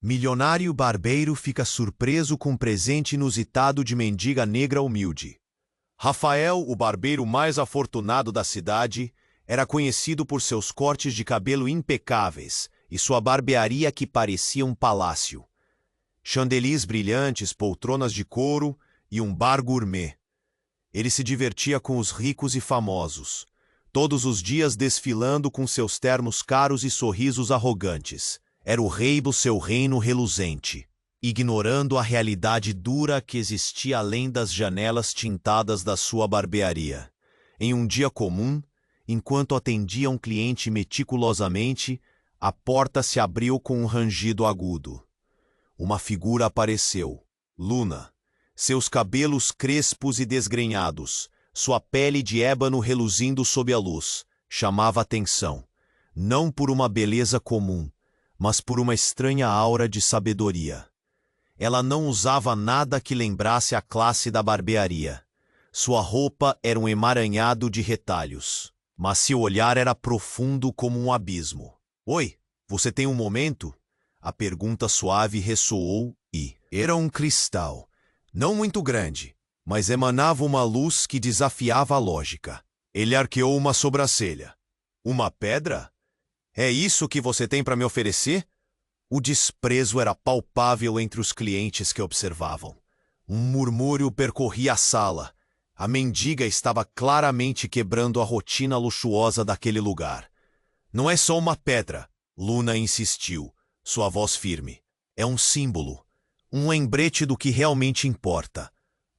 Milionário barbeiro fica surpreso com um presente inusitado de mendiga negra humilde. Rafael, o barbeiro mais afortunado da cidade, era conhecido por seus cortes de cabelo impecáveis e sua barbearia que parecia um palácio. Chandeliers brilhantes, poltronas de couro e um bar gourmet. Ele se divertia com os ricos e famosos, todos os dias desfilando com seus ternos caros e sorrisos arrogantes. Era o rei do seu reino reluzente, ignorando a realidade dura que existia além das janelas tintadas da sua barbearia. Em um dia comum, enquanto atendia um cliente meticulosamente, a porta se abriu com um rangido agudo. Uma figura apareceu, Luna. Seus cabelos crespos e desgrenhados, sua pele de ébano reluzindo sob a luz, chamava atenção, não por uma beleza comum, mas por uma estranha aura de sabedoria. Ela não usava nada que lembrasse a classe da barbearia. Sua roupa era um emaranhado de retalhos, mas seu olhar era profundo como um abismo. "Oi, você tem um momento?" A pergunta suave ressoou e era um cristal, não muito grande, mas emanava uma luz que desafiava a lógica. Ele arqueou uma sobrancelha. "Uma pedra? É isso que você tem para me oferecer?" O desprezo era palpável entre os clientes que observavam. Um murmúrio percorria a sala. A mendiga estava claramente quebrando a rotina luxuosa daquele lugar. "Não é só uma pedra", Luna insistiu, sua voz firme. "É um símbolo, um lembrete do que realmente importa.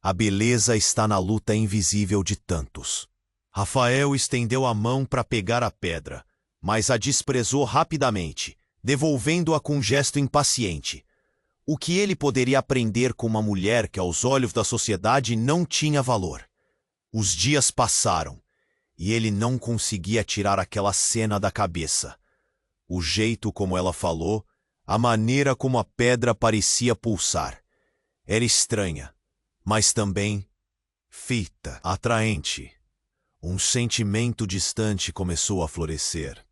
A beleza está na luta invisível de tantos." Rafael estendeu a mão para pegar a pedra, mas a desprezou rapidamente, devolvendo-a com um gesto impaciente. O que ele poderia aprender com uma mulher que, aos olhos da sociedade, não tinha valor? Os dias passaram, e ele não conseguia tirar aquela cena da cabeça. O jeito como ela falou, a maneira como a pedra parecia pulsar. Era estranha, mas também fita, atraente. Um sentimento distante começou a florescer.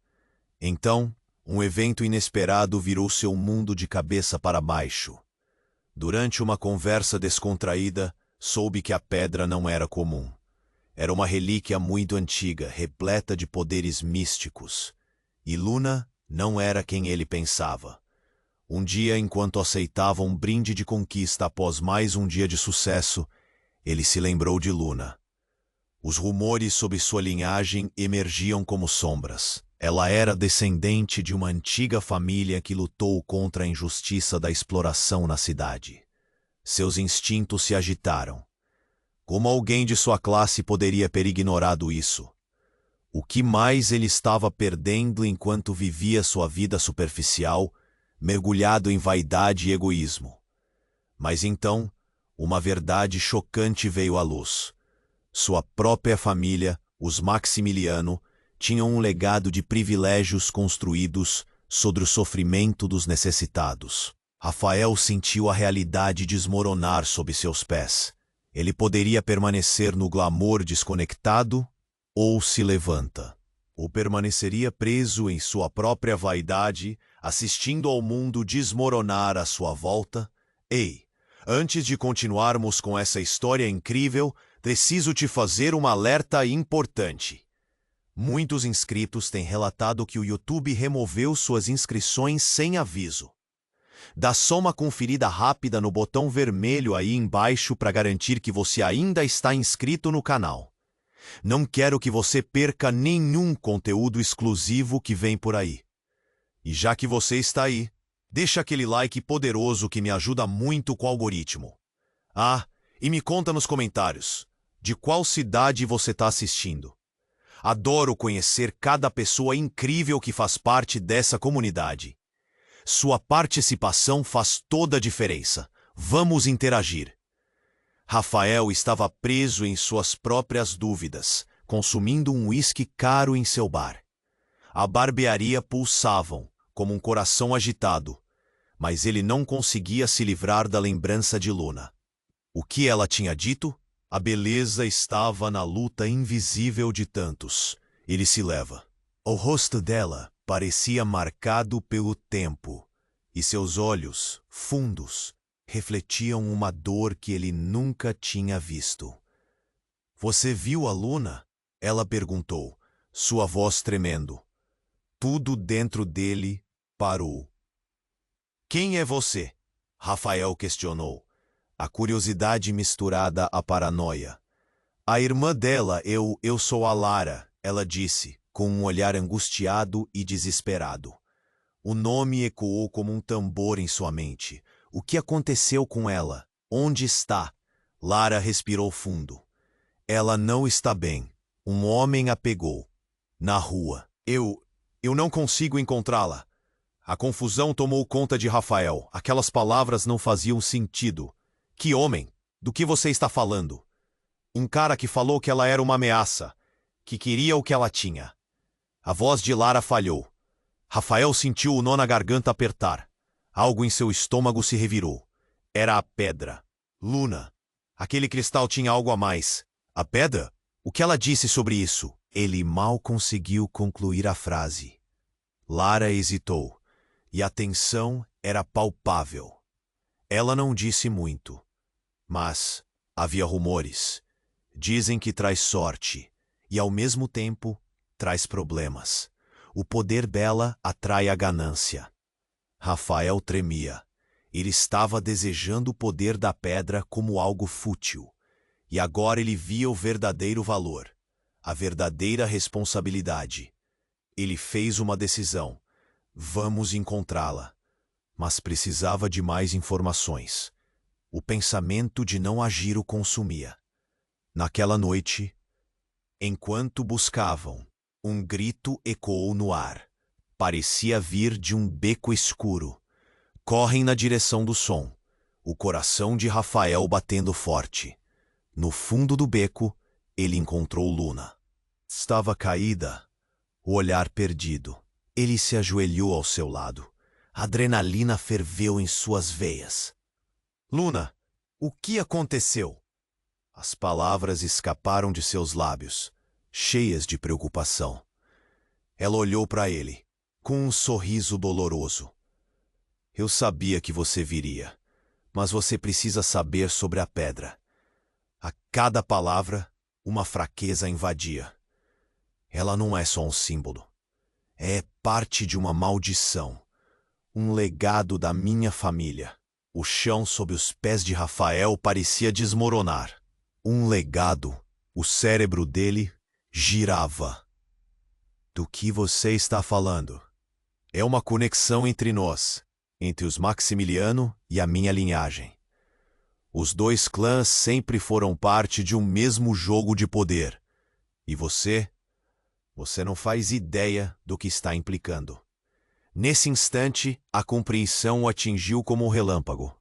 Então, um evento inesperado virou seu mundo de cabeça para baixo. Durante uma conversa descontraída, soube que a pedra não era comum. Era uma relíquia muito antiga, repleta de poderes místicos. E Luna não era quem ele pensava. Um dia, enquanto aceitava um brinde de conquista após mais um dia de sucesso, ele se lembrou de Luna. Os rumores sobre sua linhagem emergiam como sombras. Ela era descendente de uma antiga família que lutou contra a injustiça da exploração na cidade. Seus instintos se agitaram. Como alguém de sua classe poderia ter ignorado isso? O que mais ele estava perdendo enquanto vivia sua vida superficial, mergulhado em vaidade e egoísmo? Mas então, uma verdade chocante veio à luz. Sua própria família, os Maximiliano, tinham um legado de privilégios construídos sobre o sofrimento dos necessitados. Rafael sentiu a realidade desmoronar sob seus pés. Ele poderia permanecer no glamour desconectado ou se levanta. Ou permaneceria preso em sua própria vaidade, assistindo ao mundo desmoronar à sua volta? Ei, antes de continuarmos com essa história incrível, preciso te fazer um alerta importante. Muitos inscritos têm relatado que o YouTube removeu suas inscrições sem aviso. Dá só uma conferida rápida no botão vermelho aí embaixo para garantir que você ainda está inscrito no canal. Não quero que você perca nenhum conteúdo exclusivo que vem por aí. E já que você está aí, deixa aquele like poderoso que me ajuda muito com o algoritmo. Ah, e me conta nos comentários, de qual cidade você está assistindo. Adoro conhecer cada pessoa incrível que faz parte dessa comunidade. Sua participação faz toda a diferença. Vamos interagir. Rafael estava preso em suas próprias dúvidas, consumindo um uísque caro em seu bar. A barbearia pulsavam, como um coração agitado, mas ele não conseguia se livrar da lembrança de Luna. O que ela tinha dito? A beleza estava na luta invisível de tantos. Ele se leva. O rosto dela parecia marcado pelo tempo, e seus olhos, fundos, refletiam uma dor que ele nunca tinha visto. Você viu a Luna? Ela perguntou, sua voz tremendo. Tudo dentro dele parou. Quem é você? Rafael questionou, a curiosidade misturada à paranoia. A irmã dela, eu sou a Lara, ela disse, com um olhar angustiado e desesperado. O nome ecoou como um tambor em sua mente. O que aconteceu com ela? Onde está? Lara respirou fundo. Ela não está bem. Um homem a pegou. Na rua. Eu não consigo encontrá-la. A confusão tomou conta de Rafael. Aquelas palavras não faziam sentido. Que homem? Do que você está falando? Um cara que falou que ela era uma ameaça, que queria o que ela tinha. A voz de Lara falhou. Rafael sentiu o nó na garganta apertar. Algo em seu estômago se revirou. Era a pedra. Luna. Aquele cristal tinha algo a mais. A pedra? O que ela disse sobre isso? Ele mal conseguiu concluir a frase. Lara hesitou, e a tensão era palpável. Ela não disse muito, mas havia rumores. Dizem que traz sorte, e ao mesmo tempo traz problemas. O poder dela atrai a ganância. Rafael tremia. Ele estava desejando o poder da pedra como algo fútil. E agora ele via o verdadeiro valor, a verdadeira responsabilidade. Ele fez uma decisão. Vamos encontrá-la. Mas precisava de mais informações. O pensamento de não agir o consumia. Naquela noite, enquanto buscavam, um grito ecoou no ar. Parecia vir de um beco escuro. Correm na direção do som, o coração de Rafael batendo forte. No fundo do beco, ele encontrou Luna. Estava caída, o olhar perdido. Ele se ajoelhou ao seu lado. A adrenalina ferveu em suas veias. Luna, o que aconteceu? As palavras escaparam de seus lábios, cheias de preocupação. Ela olhou para ele, com um sorriso doloroso. Eu sabia que você viria, mas você precisa saber sobre a pedra. A cada palavra, uma fraqueza invadia. Ela não é só um símbolo. É parte de uma maldição. Um legado da minha família. O chão sob os pés de Rafael parecia desmoronar. Um legado. O cérebro dele girava. Do que você está falando? É uma conexão entre nós, entre os Maximiliano e a minha linhagem. Os dois clãs sempre foram parte de um mesmo jogo de poder. E você não faz ideia do que está implicando. Nesse instante, a compreensão o atingiu como um relâmpago.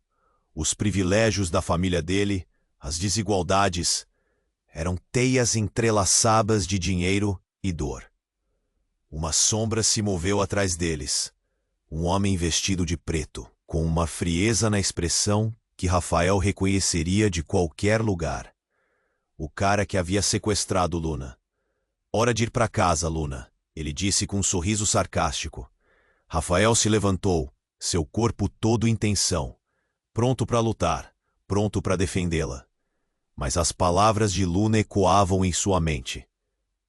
Os privilégios da família dele, as desigualdades, eram teias entrelaçadas de dinheiro e dor. Uma sombra se moveu atrás deles. Um homem vestido de preto, com uma frieza na expressão que Rafael reconheceria de qualquer lugar. O cara que havia sequestrado Luna. Hora de ir para casa, Luna, ele disse com um sorriso sarcástico. Rafael se levantou, seu corpo todo em tensão, pronto para lutar, pronto para defendê-la. Mas as palavras de Luna ecoavam em sua mente.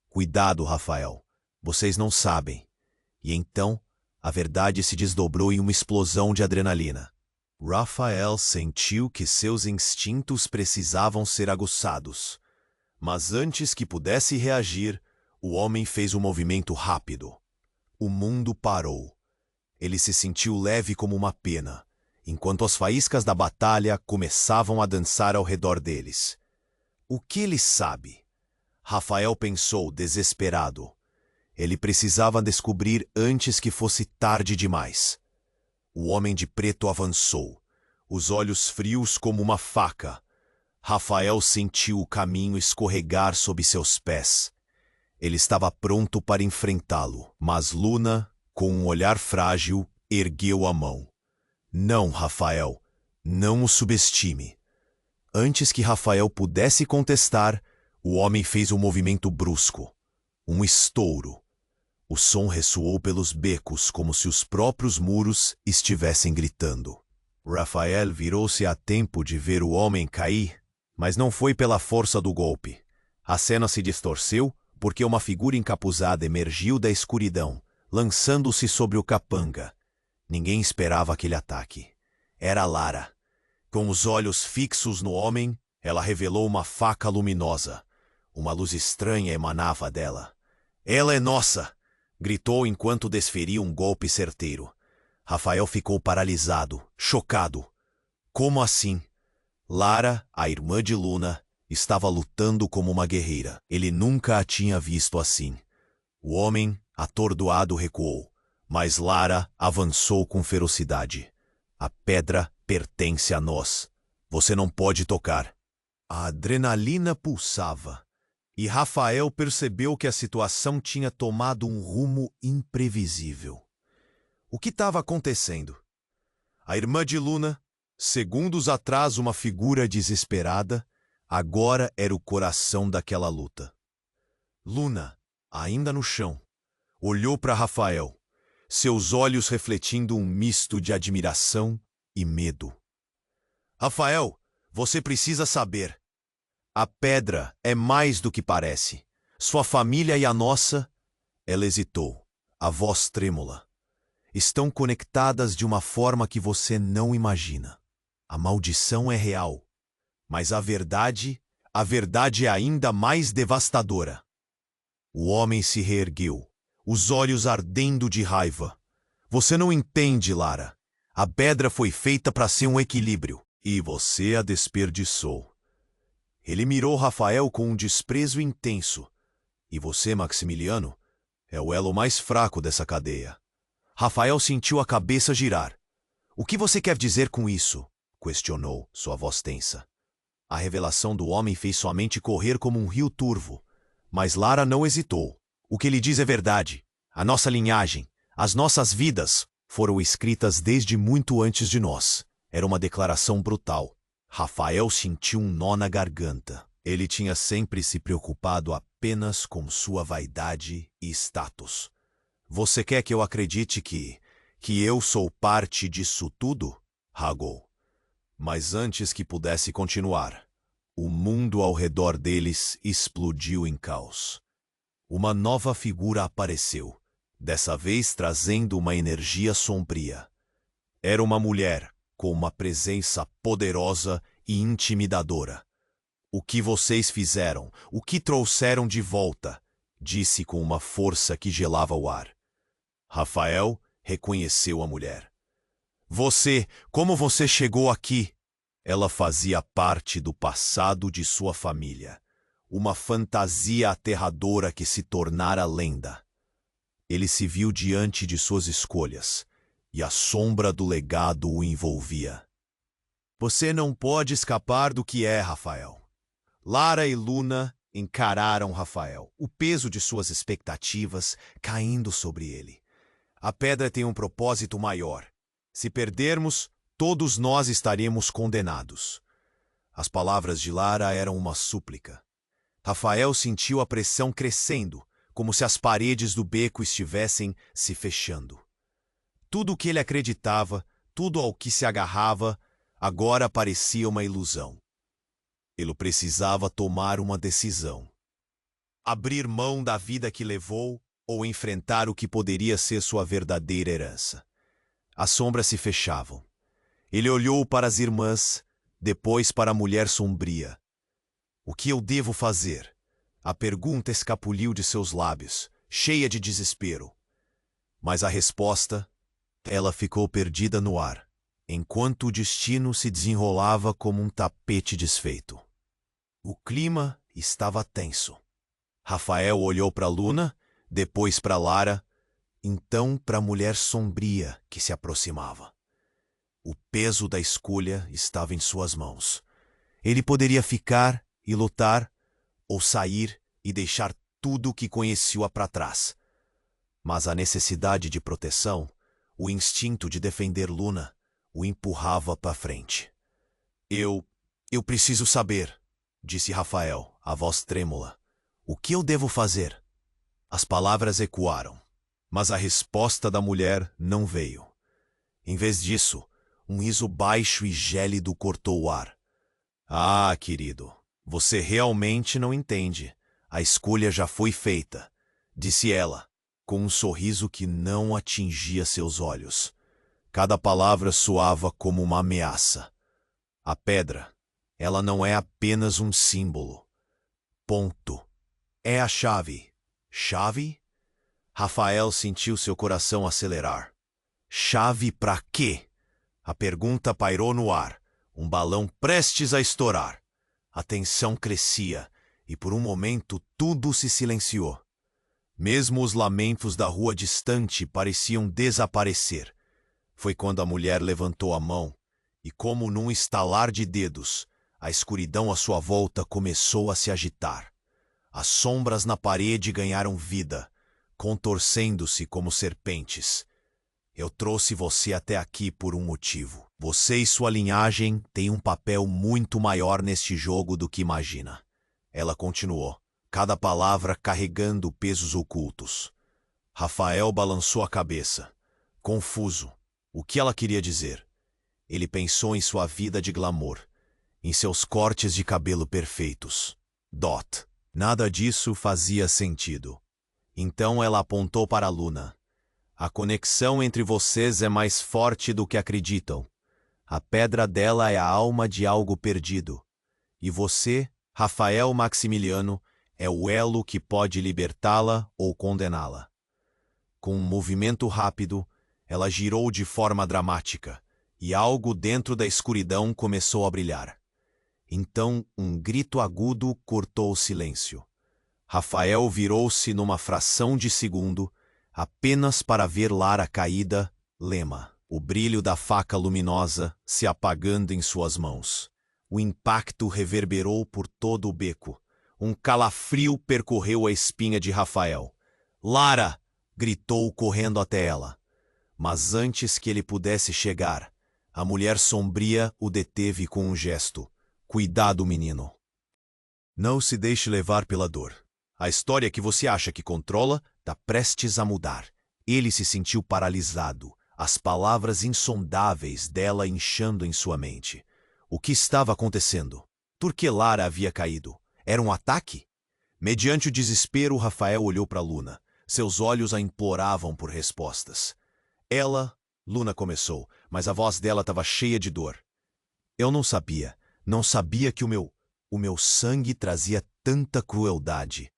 Cuidado, Rafael, vocês não sabem. E então, a verdade se desdobrou em uma explosão de adrenalina. Rafael sentiu que seus instintos precisavam ser aguçados. Mas antes que pudesse reagir, o homem fez um movimento rápido. O mundo parou. Ele se sentiu leve como uma pena, enquanto as faíscas da batalha começavam a dançar ao redor deles. O que ele sabe? Rafael pensou, desesperado. Ele precisava descobrir antes que fosse tarde demais. O homem de preto avançou, os olhos frios como uma faca. Rafael sentiu o caminho escorregar sob seus pés. Ele estava pronto para enfrentá-lo, mas Luna, com um olhar frágil, ergueu a mão. Não, Rafael, não o subestime. Antes que Rafael pudesse contestar, o homem fez um movimento brusco. Um estouro. O som ressoou pelos becos como se os próprios muros estivessem gritando. Rafael virou-se a tempo de ver o homem cair, mas não foi pela força do golpe. A cena se distorceu porque uma figura encapuzada emergiu da escuridão, lançando-se sobre o capanga. Ninguém esperava aquele ataque. Era Lara. Com os olhos fixos no homem, ela revelou uma faca luminosa. Uma luz estranha emanava dela. "Ela é nossa!" gritou enquanto desferia um golpe certeiro. Rafael ficou paralisado, chocado. Como assim? Lara, a irmã de Luna, estava lutando como uma guerreira. Ele nunca a tinha visto assim. O homem, atordoado, recuou, mas Lara avançou com ferocidade. "A pedra pertence a nós. Você não pode tocar." A adrenalina pulsava, e Rafael percebeu que a situação tinha tomado um rumo imprevisível. O que estava acontecendo? A irmã de Luna, segundos atrás uma figura desesperada, agora era o coração daquela luta. Luna, ainda no chão, olhou para Rafael, seus olhos refletindo um misto de admiração e medo. "Rafael, você precisa saber. A pedra é mais do que parece. Sua família e a nossa..." Ela hesitou, a voz trêmula. "Estão conectadas de uma forma que você não imagina. A maldição é real, mas a verdade é ainda mais devastadora." O homem se reergueu, os olhos ardendo de raiva. "Você não entende, Lara. A pedra foi feita para ser um equilíbrio, e você a desperdiçou." Ele mirou Rafael com um desprezo intenso. "E você, Maximiliano, é o elo mais fraco dessa cadeia." Rafael sentiu a cabeça girar. "O que você quer dizer com isso?" questionou, sua voz tensa. A revelação do homem fez sua mente correr como um rio turvo. Mas Lara não hesitou. "O que ele diz é verdade. A nossa linhagem, as nossas vidas, foram escritas desde muito antes de nós." Era uma declaração brutal. Rafael sentiu um nó na garganta. Ele tinha sempre se preocupado apenas com sua vaidade e status. "Você quer que eu acredite que eu sou parte disso tudo?" ragou. Mas antes que pudesse continuar, o mundo ao redor deles explodiu em caos. Uma nova figura apareceu, dessa vez trazendo uma energia sombria. Era uma mulher com uma presença poderosa e intimidadora. "O que vocês fizeram? O que trouxeram de volta?" disse com uma força que gelava o ar. Rafael reconheceu a mulher. Como você chegou aqui?" Ela fazia parte do passado de sua família. Uma fantasia aterradora que se tornara lenda. Ele se viu diante de suas escolhas, e a sombra do legado o envolvia. "Você não pode escapar do que é, Rafael." Lara e Luna encararam Rafael, o peso de suas expectativas caindo sobre ele. "A pedra tem um propósito maior. Se perdermos, todos nós estaremos condenados." As palavras de Lara eram uma súplica. Rafael sentiu a pressão crescendo, como se as paredes do beco estivessem se fechando. Tudo o que ele acreditava, tudo ao que se agarrava, agora parecia uma ilusão. Ele precisava tomar uma decisão. Abrir mão da vida que levou ou enfrentar o que poderia ser sua verdadeira herança. As sombras se fechavam. Ele olhou para as irmãs, depois para a mulher sombria. "O que eu devo fazer?" A pergunta escapuliu de seus lábios, cheia de desespero. Mas a resposta, ela ficou perdida no ar, enquanto o destino se desenrolava como um tapete desfeito. O clima estava tenso. Rafael olhou para Luna, depois para Lara, então para a mulher sombria que se aproximava. O peso da escolha estava em suas mãos. Ele poderia ficar e lutar, ou sair e deixar tudo o que conhecia para trás. Mas a necessidade de proteção, o instinto de defender Luna, o empurrava para frente. Eu preciso saber", disse Rafael, a voz trêmula. "O que eu devo fazer?" As palavras ecoaram. Mas a resposta da mulher não veio. Em vez disso, um riso baixo e gélido cortou o ar. Ah, querido, você realmente não entende. A escolha já foi feita, disse ela, com um sorriso que não atingia seus olhos. Cada palavra soava como uma ameaça. A pedra, ela não é apenas um símbolo. Ponto. É a chave. Chave? Rafael sentiu seu coração acelerar. Chave pra quê? A pergunta pairou no ar, um balão prestes a estourar. A tensão crescia e por um momento tudo se silenciou. Mesmo os lamentos da rua distante pareciam desaparecer. Foi quando a mulher levantou a mão e, como num estalar de dedos, a escuridão à sua volta começou a se agitar. As sombras na parede ganharam vida, contorcendo-se como serpentes. Eu trouxe você até aqui por um motivo. Você e sua linhagem têm um papel muito maior neste jogo do que imagina. Ela continuou, cada palavra carregando pesos ocultos. Rafael balançou a cabeça, confuso. O que ela queria dizer? Ele pensou em sua vida de glamour, em seus cortes de cabelo perfeitos. Dot. Nada disso fazia sentido. Então ela apontou para Luna. A conexão entre vocês é mais forte do que acreditam. A pedra dela é a alma de algo perdido. E você, Rafael Maximiliano, é o elo que pode libertá-la ou condená-la. Com um movimento rápido, ela girou de forma dramática, e algo dentro da escuridão começou a brilhar. Então, um grito agudo cortou o silêncio. Rafael virou-se numa fração de segundo, apenas para ver Lara caída, lema, o brilho da faca luminosa se apagando em suas mãos. O impacto reverberou por todo o beco. Um calafrio percorreu a espinha de Rafael. Lara! Gritou correndo até ela. Mas antes que ele pudesse chegar, a mulher sombria o deteve com um gesto. Cuidado, menino. Não se deixe levar pela dor. A história que você acha que controla está prestes a mudar. Ele se sentiu paralisado, as palavras insondáveis dela inchando em sua mente. O que estava acontecendo? Por que Lara havia caído? Era um ataque? Mediante o desespero, Rafael olhou para Luna. Seus olhos a imploravam por respostas. Luna começou, mas a voz dela estava cheia de dor. Eu não sabia que o meu sangue trazia tanta crueldade.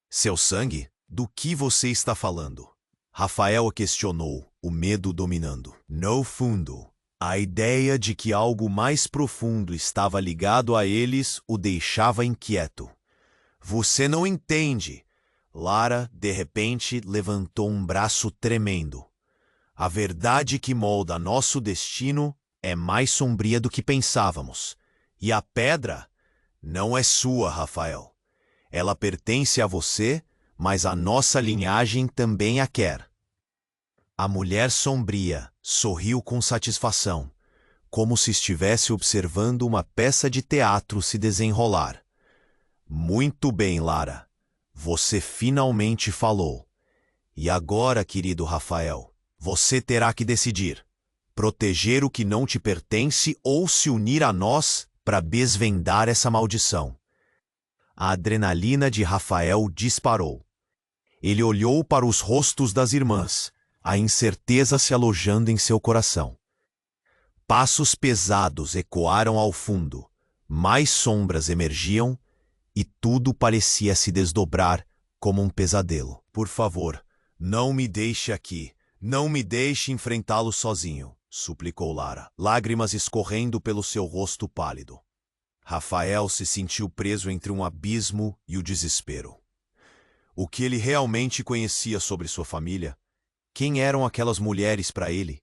Seu sangue? Do que você está falando? Rafael a questionou, o medo dominando. No fundo, a ideia de que algo mais profundo estava ligado a eles o deixava inquieto. Você não entende. Lara, de repente, levantou um braço tremendo. A verdade que molda nosso destino é mais sombria do que pensávamos. E a pedra não é sua, Rafael. Ela pertence a você, mas a nossa linhagem também a quer. A mulher sombria sorriu com satisfação, como se estivesse observando uma peça de teatro se desenrolar. Muito bem, Lara. Você finalmente falou. E agora, querido Rafael, você terá que decidir. Proteger o que não te pertence ou se unir a nós para desvendar essa maldição. A adrenalina de Rafael disparou. Ele olhou para os rostos das irmãs, a incerteza se alojando em seu coração. Passos pesados ecoaram ao fundo, mais sombras emergiam e tudo parecia se desdobrar como um pesadelo. Por favor, não me deixe aqui. Não me deixe enfrentá-lo sozinho, suplicou Lara, lágrimas escorrendo pelo seu rosto pálido. Rafael se sentiu preso entre um abismo e o desespero. O que ele realmente conhecia sobre sua família? Quem eram aquelas mulheres para ele?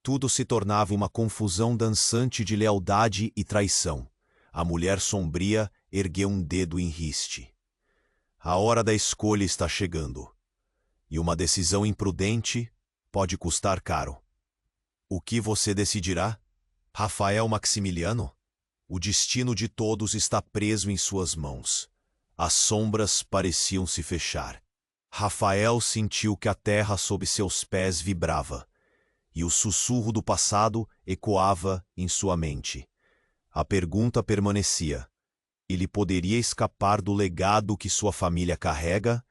Tudo se tornava uma confusão dançante de lealdade e traição. A mulher sombria ergueu um dedo em riste. A hora da escolha está chegando. E uma decisão imprudente pode custar caro. O que você decidirá? Rafael Maximiliano? O destino de todos está preso em suas mãos. As sombras pareciam se fechar. Rafael sentiu que a terra sob seus pés vibrava, e o sussurro do passado ecoava em sua mente. A pergunta permanecia: ele poderia escapar do legado que sua família carrega,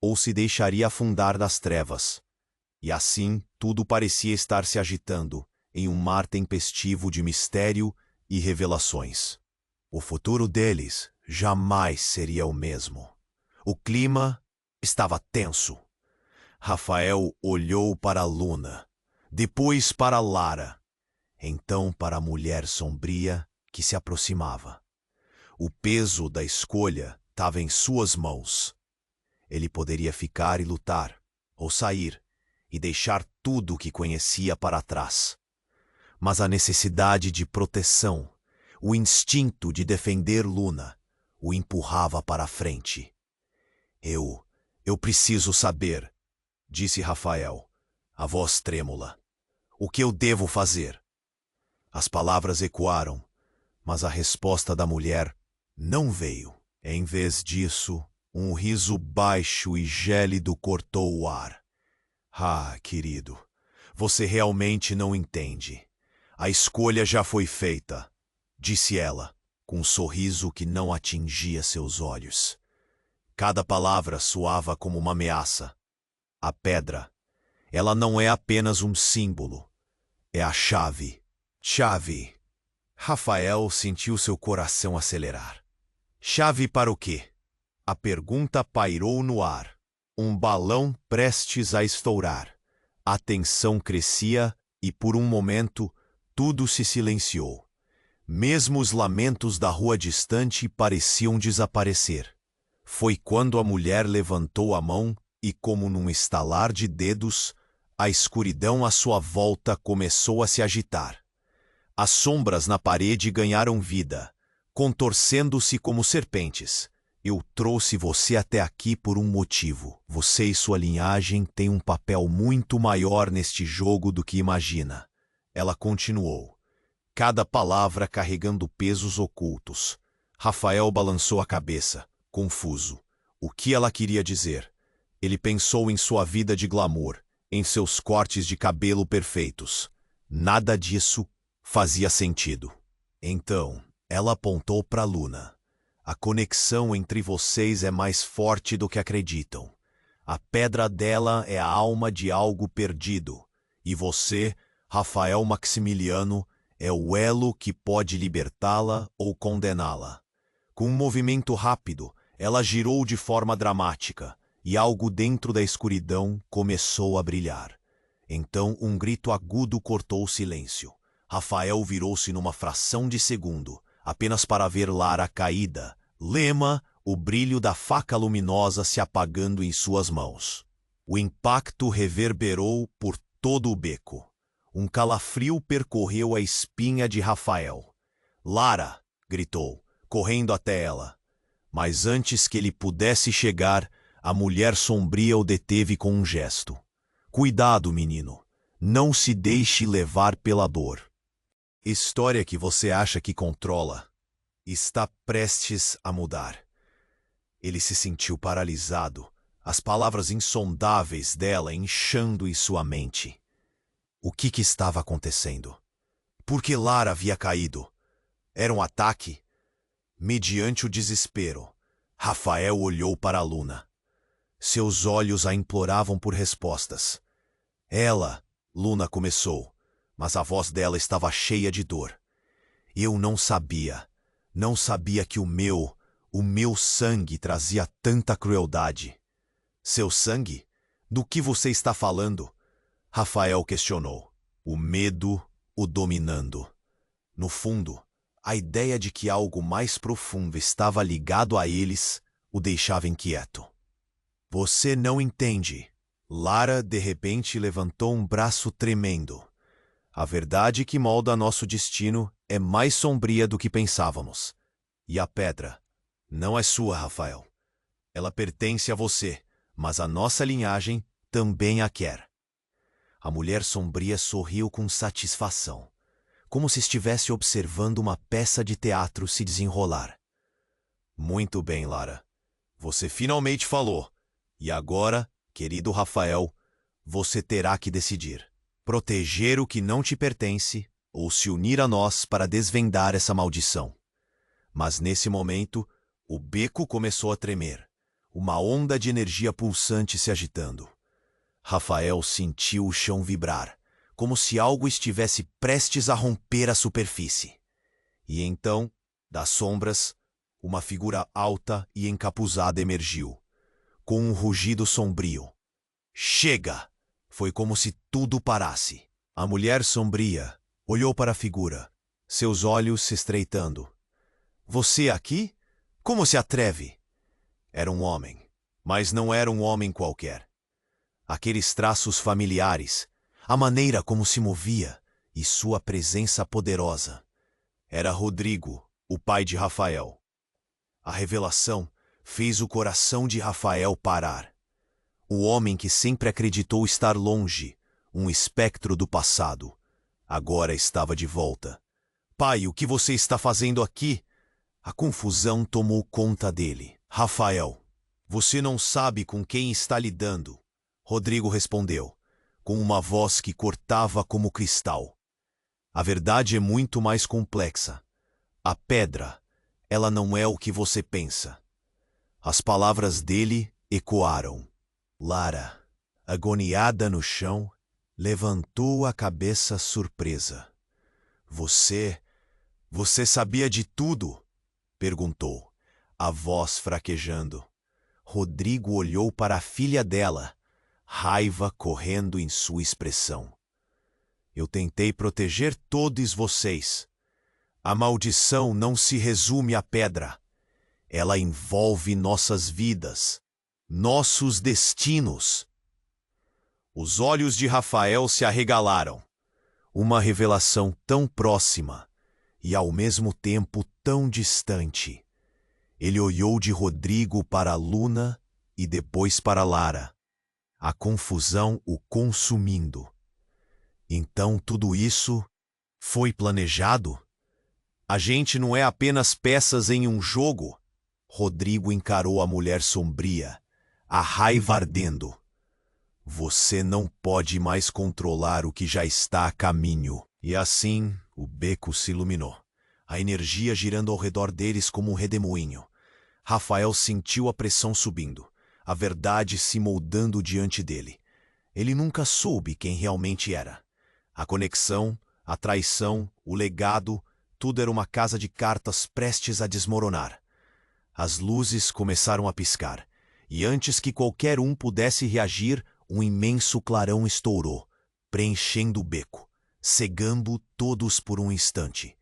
ou se deixaria afundar nas trevas? E assim, tudo parecia estar se agitando em um mar tempestivo de mistério e revelações. O futuro deles jamais seria o mesmo. O clima estava tenso. Rafael olhou para Luna, depois para Lara, então para a mulher sombria que se aproximava. O peso da escolha estava em suas mãos. Ele poderia ficar e lutar, ou sair e deixar tudo o que conhecia para trás. Mas a necessidade de proteção, o instinto de defender Luna, o empurrava para a frente. Eu preciso saber, disse Rafael, a voz trêmula. O que eu devo fazer? As palavras ecoaram, mas a resposta da mulher não veio. Em vez disso, um riso baixo e gélido cortou o ar. Ah, querido, você realmente não entende. A escolha já foi feita, disse ela, com um sorriso que não atingia seus olhos. Cada palavra soava como uma ameaça. A pedra, ela não é apenas um símbolo, é a chave. Chave. Rafael sentiu seu coração acelerar. Chave para o quê? A pergunta pairou no ar. Um balão prestes a estourar. A tensão crescia e, por um momento, tudo se silenciou. Mesmo os lamentos da rua distante pareciam desaparecer. Foi quando a mulher levantou a mão e, como num estalar de dedos, a escuridão à sua volta começou a se agitar. As sombras na parede ganharam vida, contorcendo-se como serpentes. Eu trouxe você até aqui por um motivo. Você e sua linhagem têm um papel muito maior neste jogo do que imagina. Ela continuou, cada palavra carregando pesos ocultos. Rafael balançou a cabeça, confuso. O que ela queria dizer? Ele pensou em sua vida de glamour, em seus cortes de cabelo perfeitos. Nada disso fazia sentido. Então, ela apontou para Luna. A conexão entre vocês é mais forte do que acreditam. A pedra dela é a alma de algo perdido. E você, Rafael Maximiliano, é o elo que pode libertá-la ou condená-la. Com um movimento rápido, ela girou de forma dramática, e algo dentro da escuridão começou a brilhar. Então um grito agudo cortou o silêncio. Rafael virou-se numa fração de segundo, apenas para ver Lara caída, lema, o brilho da faca luminosa se apagando em suas mãos. O impacto reverberou por todo o beco. Um calafrio percorreu a espinha de Rafael. Lara! Gritou, correndo até ela. Mas antes que ele pudesse chegar, a mulher sombria o deteve com um gesto. Cuidado, menino. Não se deixe levar pela dor. História que você acha que controla está prestes a mudar. Ele se sentiu paralisado, as palavras insondáveis dela inchando em sua mente. O que estava acontecendo? Por que Lara havia caído? Era um ataque? Mediante o desespero, Rafael olhou para Luna. Seus olhos a imploravam por respostas. Ela, Luna começou, mas a voz dela estava cheia de dor. Eu não sabia que o meu sangue trazia tanta crueldade. Seu sangue? Do que você está falando? Rafael questionou, o medo o dominando. No fundo, a ideia de que algo mais profundo estava ligado a eles o deixava inquieto. Você não entende. Lara, de repente, levantou um braço tremendo. A verdade que molda nosso destino é mais sombria do que pensávamos. E a pedra não é sua, Rafael. Ela pertence a você, mas a nossa linhagem também a quer. A mulher sombria sorriu com satisfação, como se estivesse observando uma peça de teatro se desenrolar. Muito bem, Lara. Você finalmente falou. E agora, querido Rafael, você terá que decidir: proteger o que não te pertence ou se unir a nós para desvendar essa maldição. Mas nesse momento, o beco começou a tremer, uma onda de energia pulsante se agitando. Rafael sentiu o chão vibrar, como se algo estivesse prestes a romper a superfície. E então, das sombras, uma figura alta e encapuzada emergiu, com um rugido sombrio. Chega! Foi como se tudo parasse. A mulher sombria olhou para a figura, seus olhos se estreitando. Você aqui? Como se atreve? Era um homem, mas não era um homem qualquer. Aqueles traços familiares, a maneira como se movia e sua presença poderosa. Era Rodrigo, o pai de Rafael. A revelação fez o coração de Rafael parar. O homem que sempre acreditou estar longe, um espectro do passado, agora estava de volta. Pai, o que você está fazendo aqui? A confusão tomou conta dele. Rafael, você não sabe com quem está lidando. Rodrigo respondeu, com uma voz que cortava como cristal. A verdade é muito mais complexa. A pedra, ela não é o que você pensa. As palavras dele ecoaram. Lara, agoniada no chão, levantou a cabeça surpresa. Você sabia de tudo? Perguntou, a voz fraquejando. Rodrigo olhou para a filha dela, raiva correndo em sua expressão. Eu tentei proteger todos vocês. A maldição não se resume à pedra. Ela envolve nossas vidas, nossos destinos. Os olhos de Rafael se arregalaram. Uma revelação tão próxima e ao mesmo tempo tão distante. Ele olhou de Rodrigo para Luna e depois para Lara, a confusão o consumindo. Então tudo isso foi planejado? A gente não é apenas peças em um jogo. Rodrigo encarou a mulher sombria, a raiva ardendo. Você não pode mais controlar o que já está a caminho. E assim, o beco se iluminou, a energia girando ao redor deles como um redemoinho. Rafael sentiu a pressão subindo, a verdade se moldando diante dele. Ele nunca soube quem realmente era. A conexão, a traição, o legado, tudo era uma casa de cartas prestes a desmoronar. As luzes começaram a piscar, e antes que qualquer um pudesse reagir, um imenso clarão estourou, preenchendo o beco, cegando todos por um instante.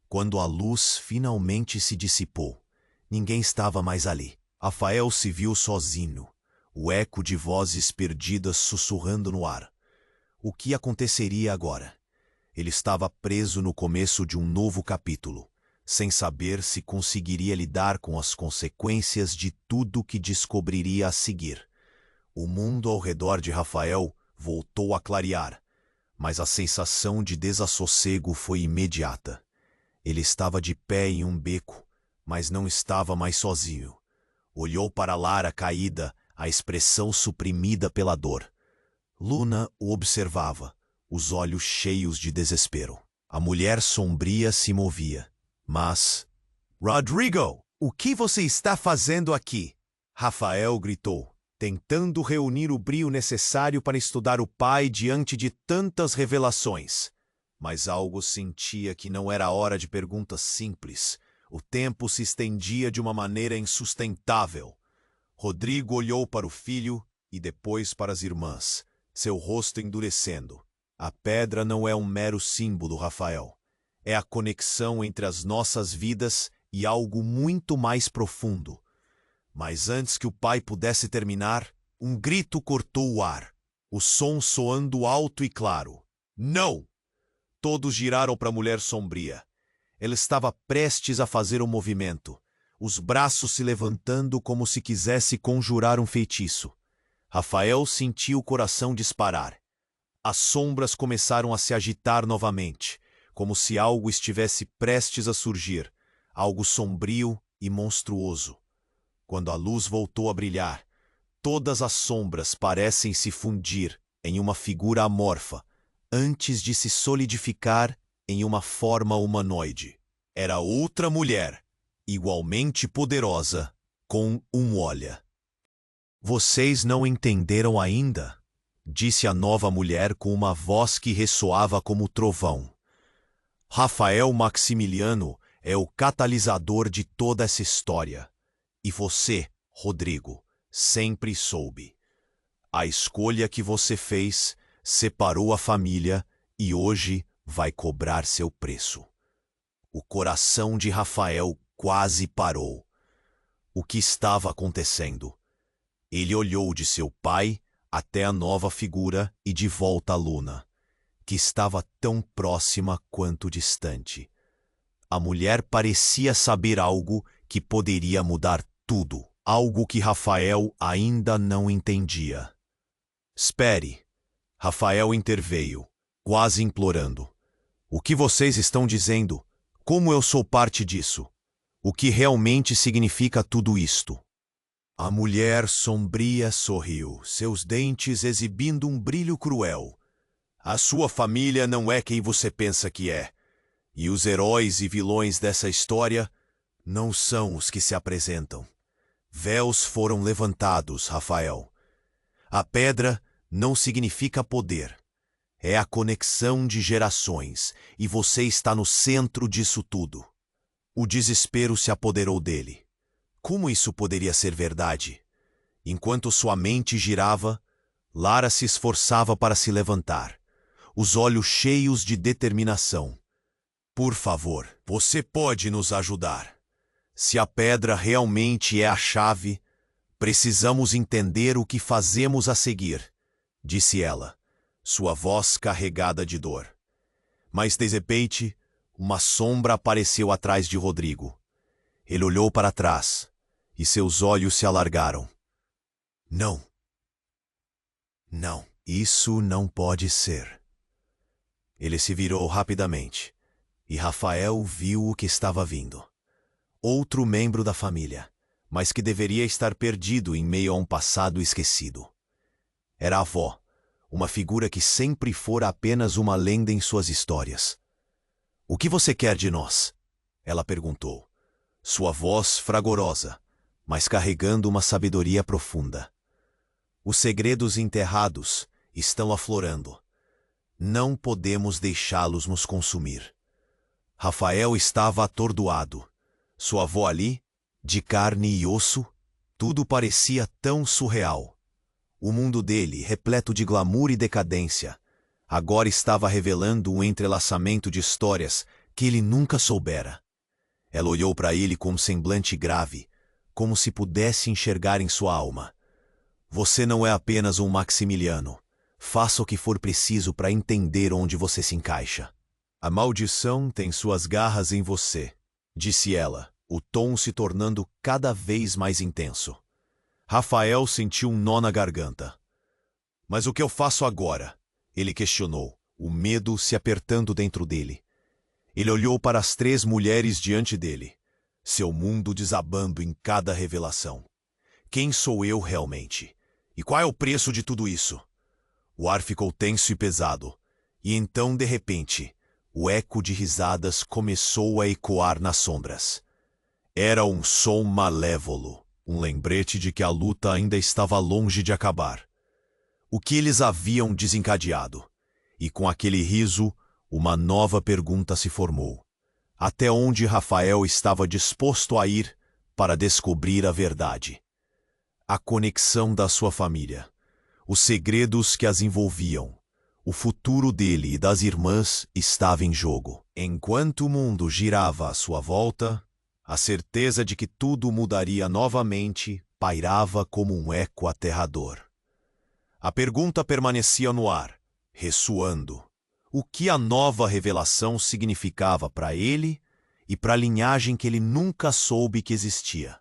Quando a luz finalmente se dissipou, ninguém estava mais ali. Rafael se viu sozinho, o eco de vozes perdidas sussurrando no ar. O que aconteceria agora? Ele estava preso no começo de um novo capítulo, sem saber se conseguiria lidar com as consequências de tudo que descobriria a seguir. O mundo ao redor de Rafael voltou a clarear, mas a sensação de desassossego foi imediata. Ele estava de pé em um beco, mas não estava mais sozinho. Olhou para Lara caída, a expressão suprimida pela dor. Luna o observava, os olhos cheios de desespero. A mulher sombria se movia, mas... Rodrigo, o que você está fazendo aqui? Rafael gritou, tentando reunir o brio necessário para estudar o pai diante de tantas revelações. Mas algo sentia que não era hora de perguntas simples. O tempo se estendia de uma maneira insustentável. Rodrigo olhou para o filho e depois para as irmãs, seu rosto endurecendo. A pedra não é um mero símbolo, Rafael. É a conexão entre as nossas vidas e algo muito mais profundo. Mas antes que o pai pudesse terminar, um grito cortou o ar, o som soando alto e claro. Não! Todos giraram para a mulher sombria. Ela estava prestes a fazer um movimento, os braços se levantando como se quisesse conjurar um feitiço. Rafael sentiu o coração disparar. As sombras começaram a se agitar novamente, como se algo estivesse prestes a surgir, algo sombrio e monstruoso. Quando a luz voltou a brilhar, todas as sombras parecem se fundir em uma figura amorfa, antes de se solidificar em uma forma humanoide. Era outra mulher, igualmente poderosa, com um olho. Vocês não entenderam ainda? Disse a nova mulher com uma voz que ressoava como trovão. Rafael Maximiliano é o catalisador de toda essa história. E você, Rodrigo, sempre soube. A escolha que você fez separou a família e hoje vai cobrar seu preço. O coração de Rafael quase parou. O que estava acontecendo? Ele olhou de seu pai até a nova figura e de volta a Luna, que estava tão próxima quanto distante. A mulher parecia saber algo que poderia mudar tudo, algo que Rafael ainda não entendia. Espere, Rafael interveio, quase implorando. O que vocês estão dizendo? Como eu sou parte disso? O que realmente significa tudo isto? A mulher sombria sorriu, seus dentes exibindo um brilho cruel. A sua família não é quem você pensa que é. E os heróis e vilões dessa história não são os que se apresentam. Véus foram levantados, Rafael. A pedra não significa poder. É a conexão de gerações, e você está no centro disso tudo. O desespero se apoderou dele. Como isso poderia ser verdade? Enquanto sua mente girava, Lara se esforçava para se levantar, os olhos cheios de determinação. Por favor, você pode nos ajudar. Se a pedra realmente é a chave, precisamos entender o que fazemos a seguir, disse ela, sua voz carregada de dor. Mas de repente, uma sombra apareceu atrás de Rodrigo. Ele olhou para trás e seus olhos se alargaram. Não. Não, isso não pode ser. Ele se virou rapidamente e Rafael viu o que estava vindo. Outro membro da família, mas que deveria estar perdido em meio a um passado esquecido. Era a avó, uma figura que sempre fora apenas uma lenda em suas histórias. O que você quer de nós? Ela perguntou, sua voz fragorosa, mas carregando uma sabedoria profunda. Os segredos enterrados estão aflorando. Não podemos deixá-los nos consumir. Rafael estava atordoado. Sua avó ali, de carne e osso, tudo parecia tão surreal. O mundo dele, repleto de glamour e decadência, agora estava revelando um entrelaçamento de histórias que ele nunca soubera. Ela olhou para ele com um semblante grave, como se pudesse enxergar em sua alma. Você não é apenas um Maximiliano. Faça o que for preciso para entender onde você se encaixa. A maldição tem suas garras em você, disse ela, o tom se tornando cada vez mais intenso. Rafael sentiu um nó na garganta. Mas o que eu faço agora? Ele questionou, o medo se apertando dentro dele. Ele olhou para as 3 mulheres diante dele, seu mundo desabando em cada revelação. Quem sou eu realmente? E qual é o preço de tudo isso? O ar ficou tenso e pesado, e então, de repente, o eco de risadas começou a ecoar nas sombras. Era um som malévolo, um lembrete de que a luta ainda estava longe de acabar. O que eles haviam desencadeado? E com aquele riso, uma nova pergunta se formou. Até onde Rafael estava disposto a ir para descobrir a verdade? A conexão da sua família, os segredos que as envolviam, o futuro dele e das irmãs estava em jogo. Enquanto o mundo girava à sua volta, a certeza de que tudo mudaria novamente pairava como um eco aterrador. A pergunta permanecia no ar, ressoando. O que a nova revelação significava para ele e para a linhagem que ele nunca soube que existia?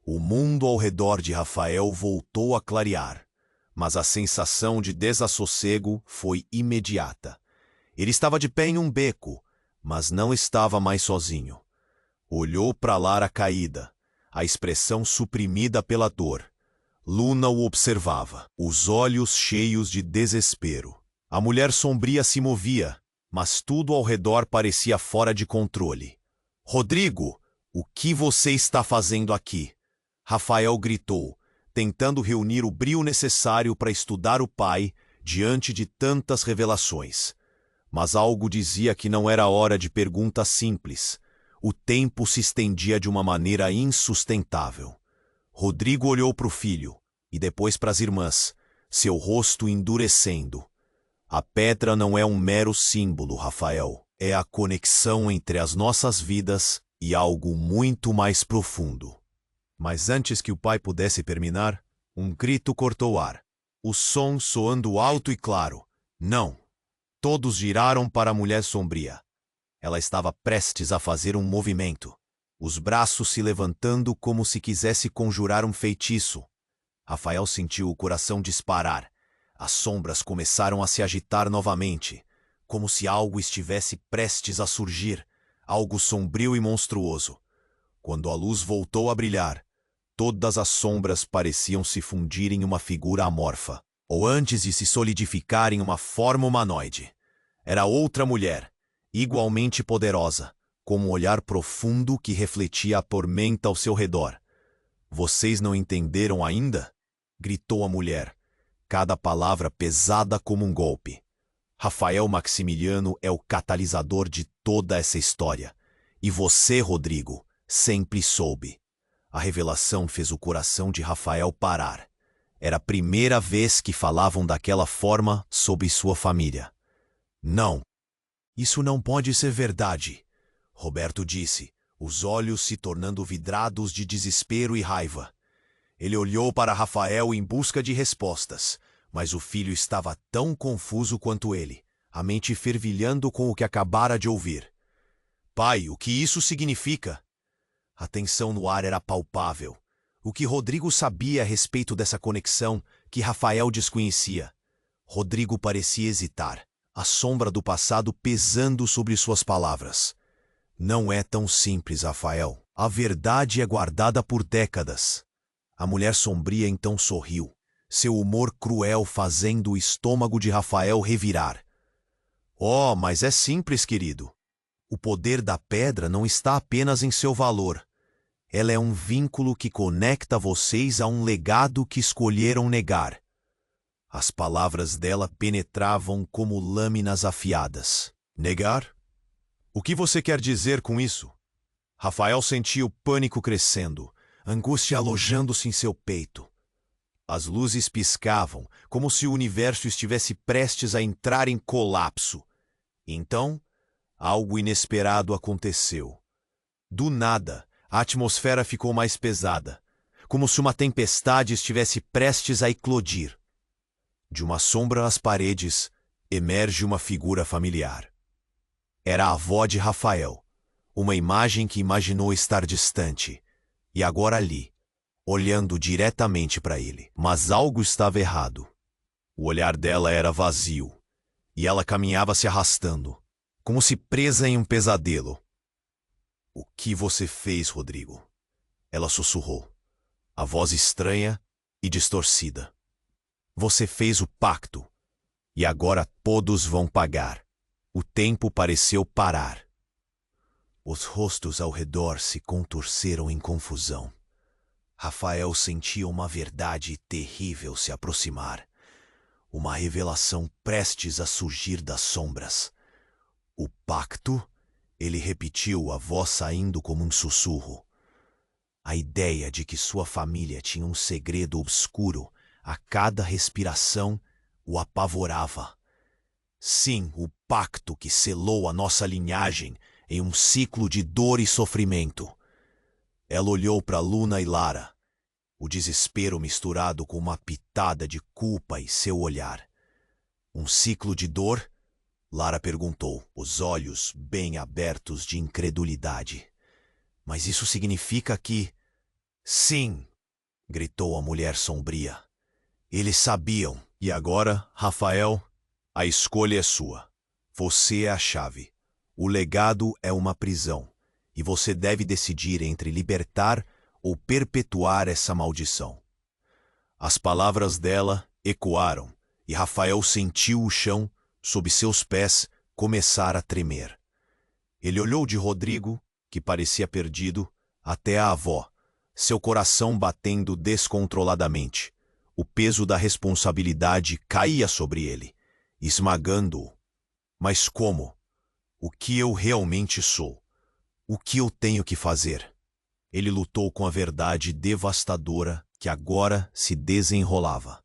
O mundo ao redor de Rafael voltou a clarear, mas a sensação de desassossego foi imediata. Ele estava de pé em um beco, mas não estava mais sozinho. Olhou para Lara caída, a expressão suprimida pela dor. Luna o observava, os olhos cheios de desespero. A mulher sombria se movia, mas tudo ao redor parecia fora de controle. Rodrigo, o que você está fazendo aqui? Rafael gritou, tentando reunir o brio necessário para estudar o pai diante de tantas revelações. Mas algo dizia que não era hora de perguntas simples. O tempo se estendia de uma maneira insustentável. Rodrigo olhou para o filho e depois para as irmãs, seu rosto endurecendo. A pedra não é um mero símbolo, Rafael. É a conexão entre as nossas vidas e algo muito mais profundo. Mas antes que o pai pudesse terminar, um grito cortou o ar. O som soando alto e claro. Não! Todos giraram para a mulher sombria. Ela estava prestes a fazer um movimento, os braços se levantando como se quisesse conjurar um feitiço. Rafael sentiu o coração disparar. As sombras começaram a se agitar novamente, como se algo estivesse prestes a surgir, algo sombrio e monstruoso. Quando a luz voltou a brilhar, todas as sombras pareciam se fundir em uma figura amorfa, ou antes de se solidificar em uma forma humanoide. Era outra mulher, igualmente poderosa, com um olhar profundo que refletia a tormenta ao seu redor. "Vocês não entenderam ainda?" gritou a mulher, cada palavra pesada como um golpe. Rafael Maximiliano é o catalisador de toda essa história. E você, Rodrigo, sempre soube. A revelação fez o coração de Rafael parar. Era a primeira vez que falavam daquela forma sobre sua família. "Não, isso não pode ser verdade", Roberto disse, os olhos se tornando vidrados de desespero e raiva. Ele olhou para Rafael em busca de respostas, mas o filho estava tão confuso quanto ele, a mente fervilhando com o que acabara de ouvir. "Pai, o que isso significa?" A tensão no ar era palpável. O que Rodrigo sabia a respeito dessa conexão que Rafael desconhecia? Rodrigo parecia hesitar, a sombra do passado pesando sobre suas palavras. "Não é tão simples, Rafael. A verdade é guardada por décadas." A mulher sombria então sorriu, seu humor cruel fazendo o estômago de Rafael revirar. "Oh, mas é simples, querido. O poder da pedra não está apenas em seu valor. Ela é um vínculo que conecta vocês a um legado que escolheram negar." As palavras dela penetravam como lâminas afiadas. "Negar? O que você quer dizer com isso?" Rafael sentia o pânico crescendo, angústia alojando-se em seu peito. As luzes piscavam, como se o universo estivesse prestes a entrar em colapso. Então, algo inesperado aconteceu. Do nada, a atmosfera ficou mais pesada, como se uma tempestade estivesse prestes a eclodir. De uma sombra às paredes, emerge uma figura familiar. Era a avó de Rafael, uma imagem que imaginou estar distante, e agora ali, olhando diretamente para ele. Mas algo estava errado. O olhar dela era vazio, e ela caminhava se arrastando, como se presa em um pesadelo. "O que você fez, Rodrigo?" Ela sussurrou, a voz estranha e distorcida. "Você fez o pacto, e agora todos vão pagar." O tempo pareceu parar. Os rostos ao redor se contorceram em confusão. Rafael sentia uma verdade terrível se aproximar. Uma revelação prestes a surgir das sombras. "O pacto?" Ele repetiu, a voz saindo como um sussurro. A ideia de que sua família tinha um segredo obscuro a cada respiração o apavorava. Sim, o pacto que selou a nossa linhagem em um ciclo de dor e sofrimento. Ela olhou para Luna e Lara, o desespero misturado com uma pitada de culpa em seu olhar. "Um ciclo de dor?" Lara perguntou, os olhos bem abertos de incredulidade. "Mas isso significa que..." "Sim!" gritou a mulher sombria. "Eles sabiam. E agora, Rafael, a escolha é sua. Você é a chave. O legado é uma prisão, e você deve decidir entre libertar ou perpetuar essa maldição." As palavras dela ecoaram, e Rafael sentiu o chão, sob seus pés, começar a tremer. Ele olhou de Rodrigo, que parecia perdido, até a avó, seu coração batendo descontroladamente. O peso da responsabilidade caía sobre ele, esmagando-o. Mas como? O que eu realmente sou? O que eu tenho que fazer? Ele lutou com a verdade devastadora que agora se desenrolava.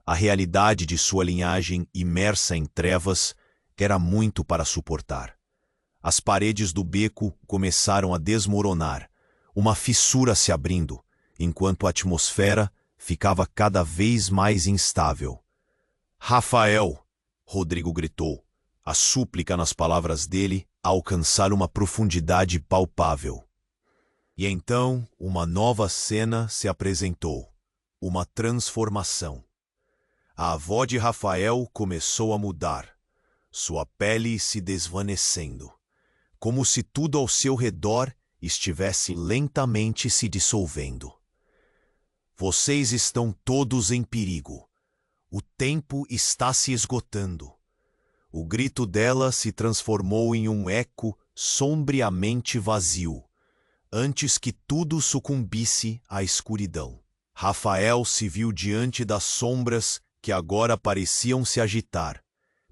A realidade de sua linhagem imersa em trevas era muito para suportar. As paredes do beco começaram a desmoronar, uma fissura se abrindo, enquanto a atmosfera ficava cada vez mais instável. Rafael! Rodrigo gritou, a súplica nas palavras dele a alcançar uma profundidade palpável. E então uma nova cena se apresentou, uma transformação. A avó de Rafael começou a mudar, sua pele se desvanecendo, como se tudo ao seu redor estivesse lentamente se dissolvendo. Vocês estão todos em perigo. O tempo está se esgotando. O grito dela se transformou em um eco sombriamente vazio, antes que tudo sucumbisse à escuridão. Rafael se viu diante das sombras que agora pareciam se agitar,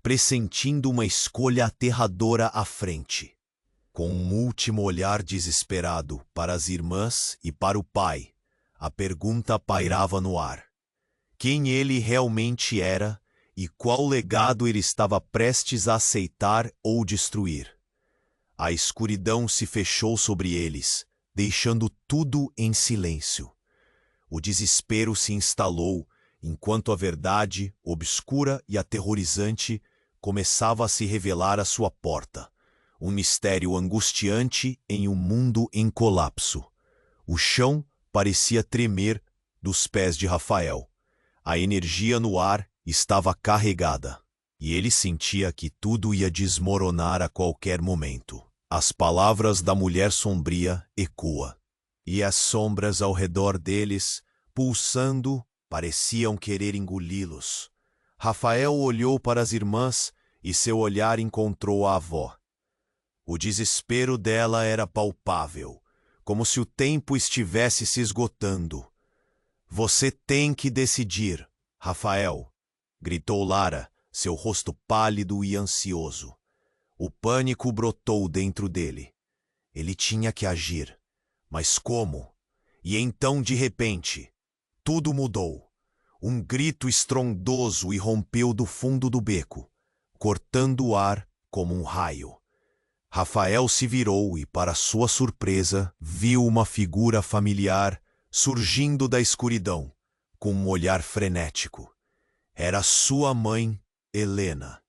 pressentindo uma escolha aterradora à frente. Com um último olhar desesperado para as irmãs e para o pai, a pergunta pairava no ar. Quem ele realmente era e qual legado ele estava prestes a aceitar ou destruir? A escuridão se fechou sobre eles, deixando tudo em silêncio. O desespero se instalou, enquanto a verdade, obscura e aterrorizante, começava a se revelar à sua porta. Um mistério angustiante em um mundo em colapso. O chão parecia tremer dos pés de Rafael. A energia no ar estava carregada, e ele sentia que tudo ia desmoronar a qualquer momento. As palavras da mulher sombria ecoam, e as sombras ao redor deles, pulsando, pareciam querer engoli-los. Rafael olhou para as irmãs e seu olhar encontrou a avó. O desespero dela era palpável, como se o tempo estivesse se esgotando. Você tem que decidir, Rafael, gritou Lara, seu rosto pálido e ansioso. O pânico brotou dentro dele. Ele tinha que agir. Mas como? E então, de repente, tudo mudou. Um grito estrondoso irrompeu do fundo do beco, cortando o ar como um raio. Rafael se virou e, para sua surpresa, viu uma figura familiar surgindo da escuridão, com um olhar frenético. Era sua mãe, Helena.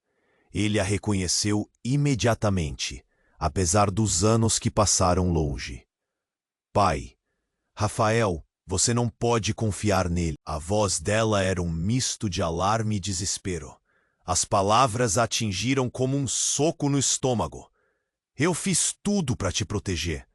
Ele a reconheceu imediatamente, apesar dos anos que passaram longe. Pai, Rafael, você não pode confiar nele. A voz dela era um misto de alarme e desespero. As palavras a atingiram como um soco no estômago. Eu fiz tudo para te proteger.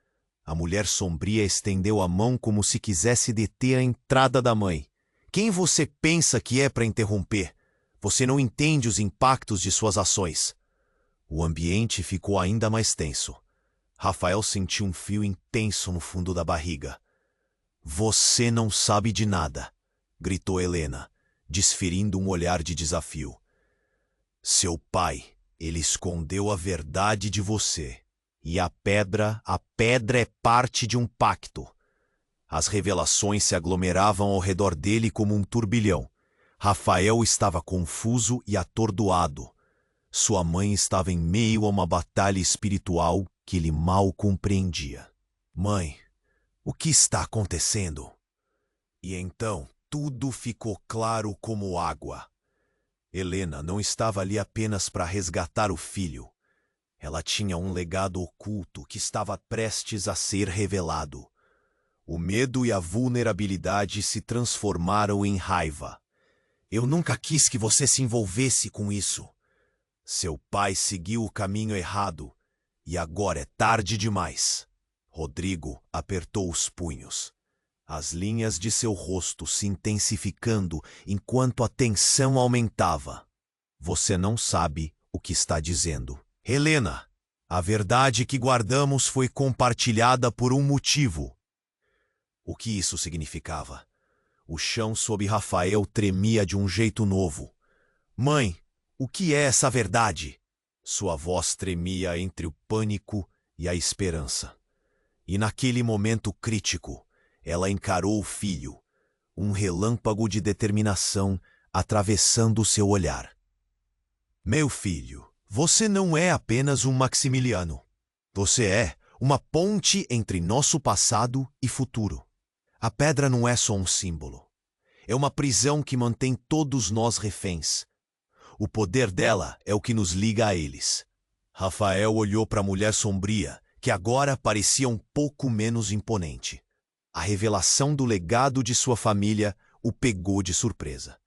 A mulher sombria estendeu a mão como se quisesse deter a entrada da mãe. Quem você pensa que é para interromper? Você não entende os impactos de suas ações. O ambiente ficou ainda mais tenso. Rafael sentiu um frio intenso no fundo da barriga. Você não sabe de nada, gritou Helena, desferindo um olhar de desafio. Seu pai, ele escondeu a verdade de você. E a pedra é parte de um pacto. As revelações se aglomeravam ao redor dele como um turbilhão. Rafael estava confuso e atordoado. Sua mãe estava em meio a uma batalha espiritual que ele mal compreendia. Mãe, o que está acontecendo? E então tudo ficou claro como água. Helena não estava ali apenas para resgatar o filho. Ela tinha um legado oculto que estava prestes a ser revelado. O medo e a vulnerabilidade se transformaram em raiva. Eu nunca quis que você se envolvesse com isso. Seu pai seguiu o caminho errado e agora é tarde demais. Rodrigo apertou os punhos. as linhas de seu rosto se intensificando enquanto a tensão aumentava. Você não sabe o que está dizendo. Helena, a verdade que guardamos foi compartilhada por um motivo. O que isso significava? O chão sob Rafael tremia de um jeito novo. Mãe, o que é essa verdade? Sua voz tremia entre o pânico e a esperança. E naquele momento crítico, ela encarou o filho, um relâmpago de determinação atravessando seu olhar. Meu filho, você não é apenas um Maximiliano. Você é uma ponte entre nosso passado e futuro. A pedra não é só um símbolo. É uma prisão que mantém todos nós reféns. O poder dela é o que nos liga a eles. Rafael olhou para a mulher sombria, que agora parecia um pouco menos imponente. A revelação do legado de sua família o pegou de surpresa.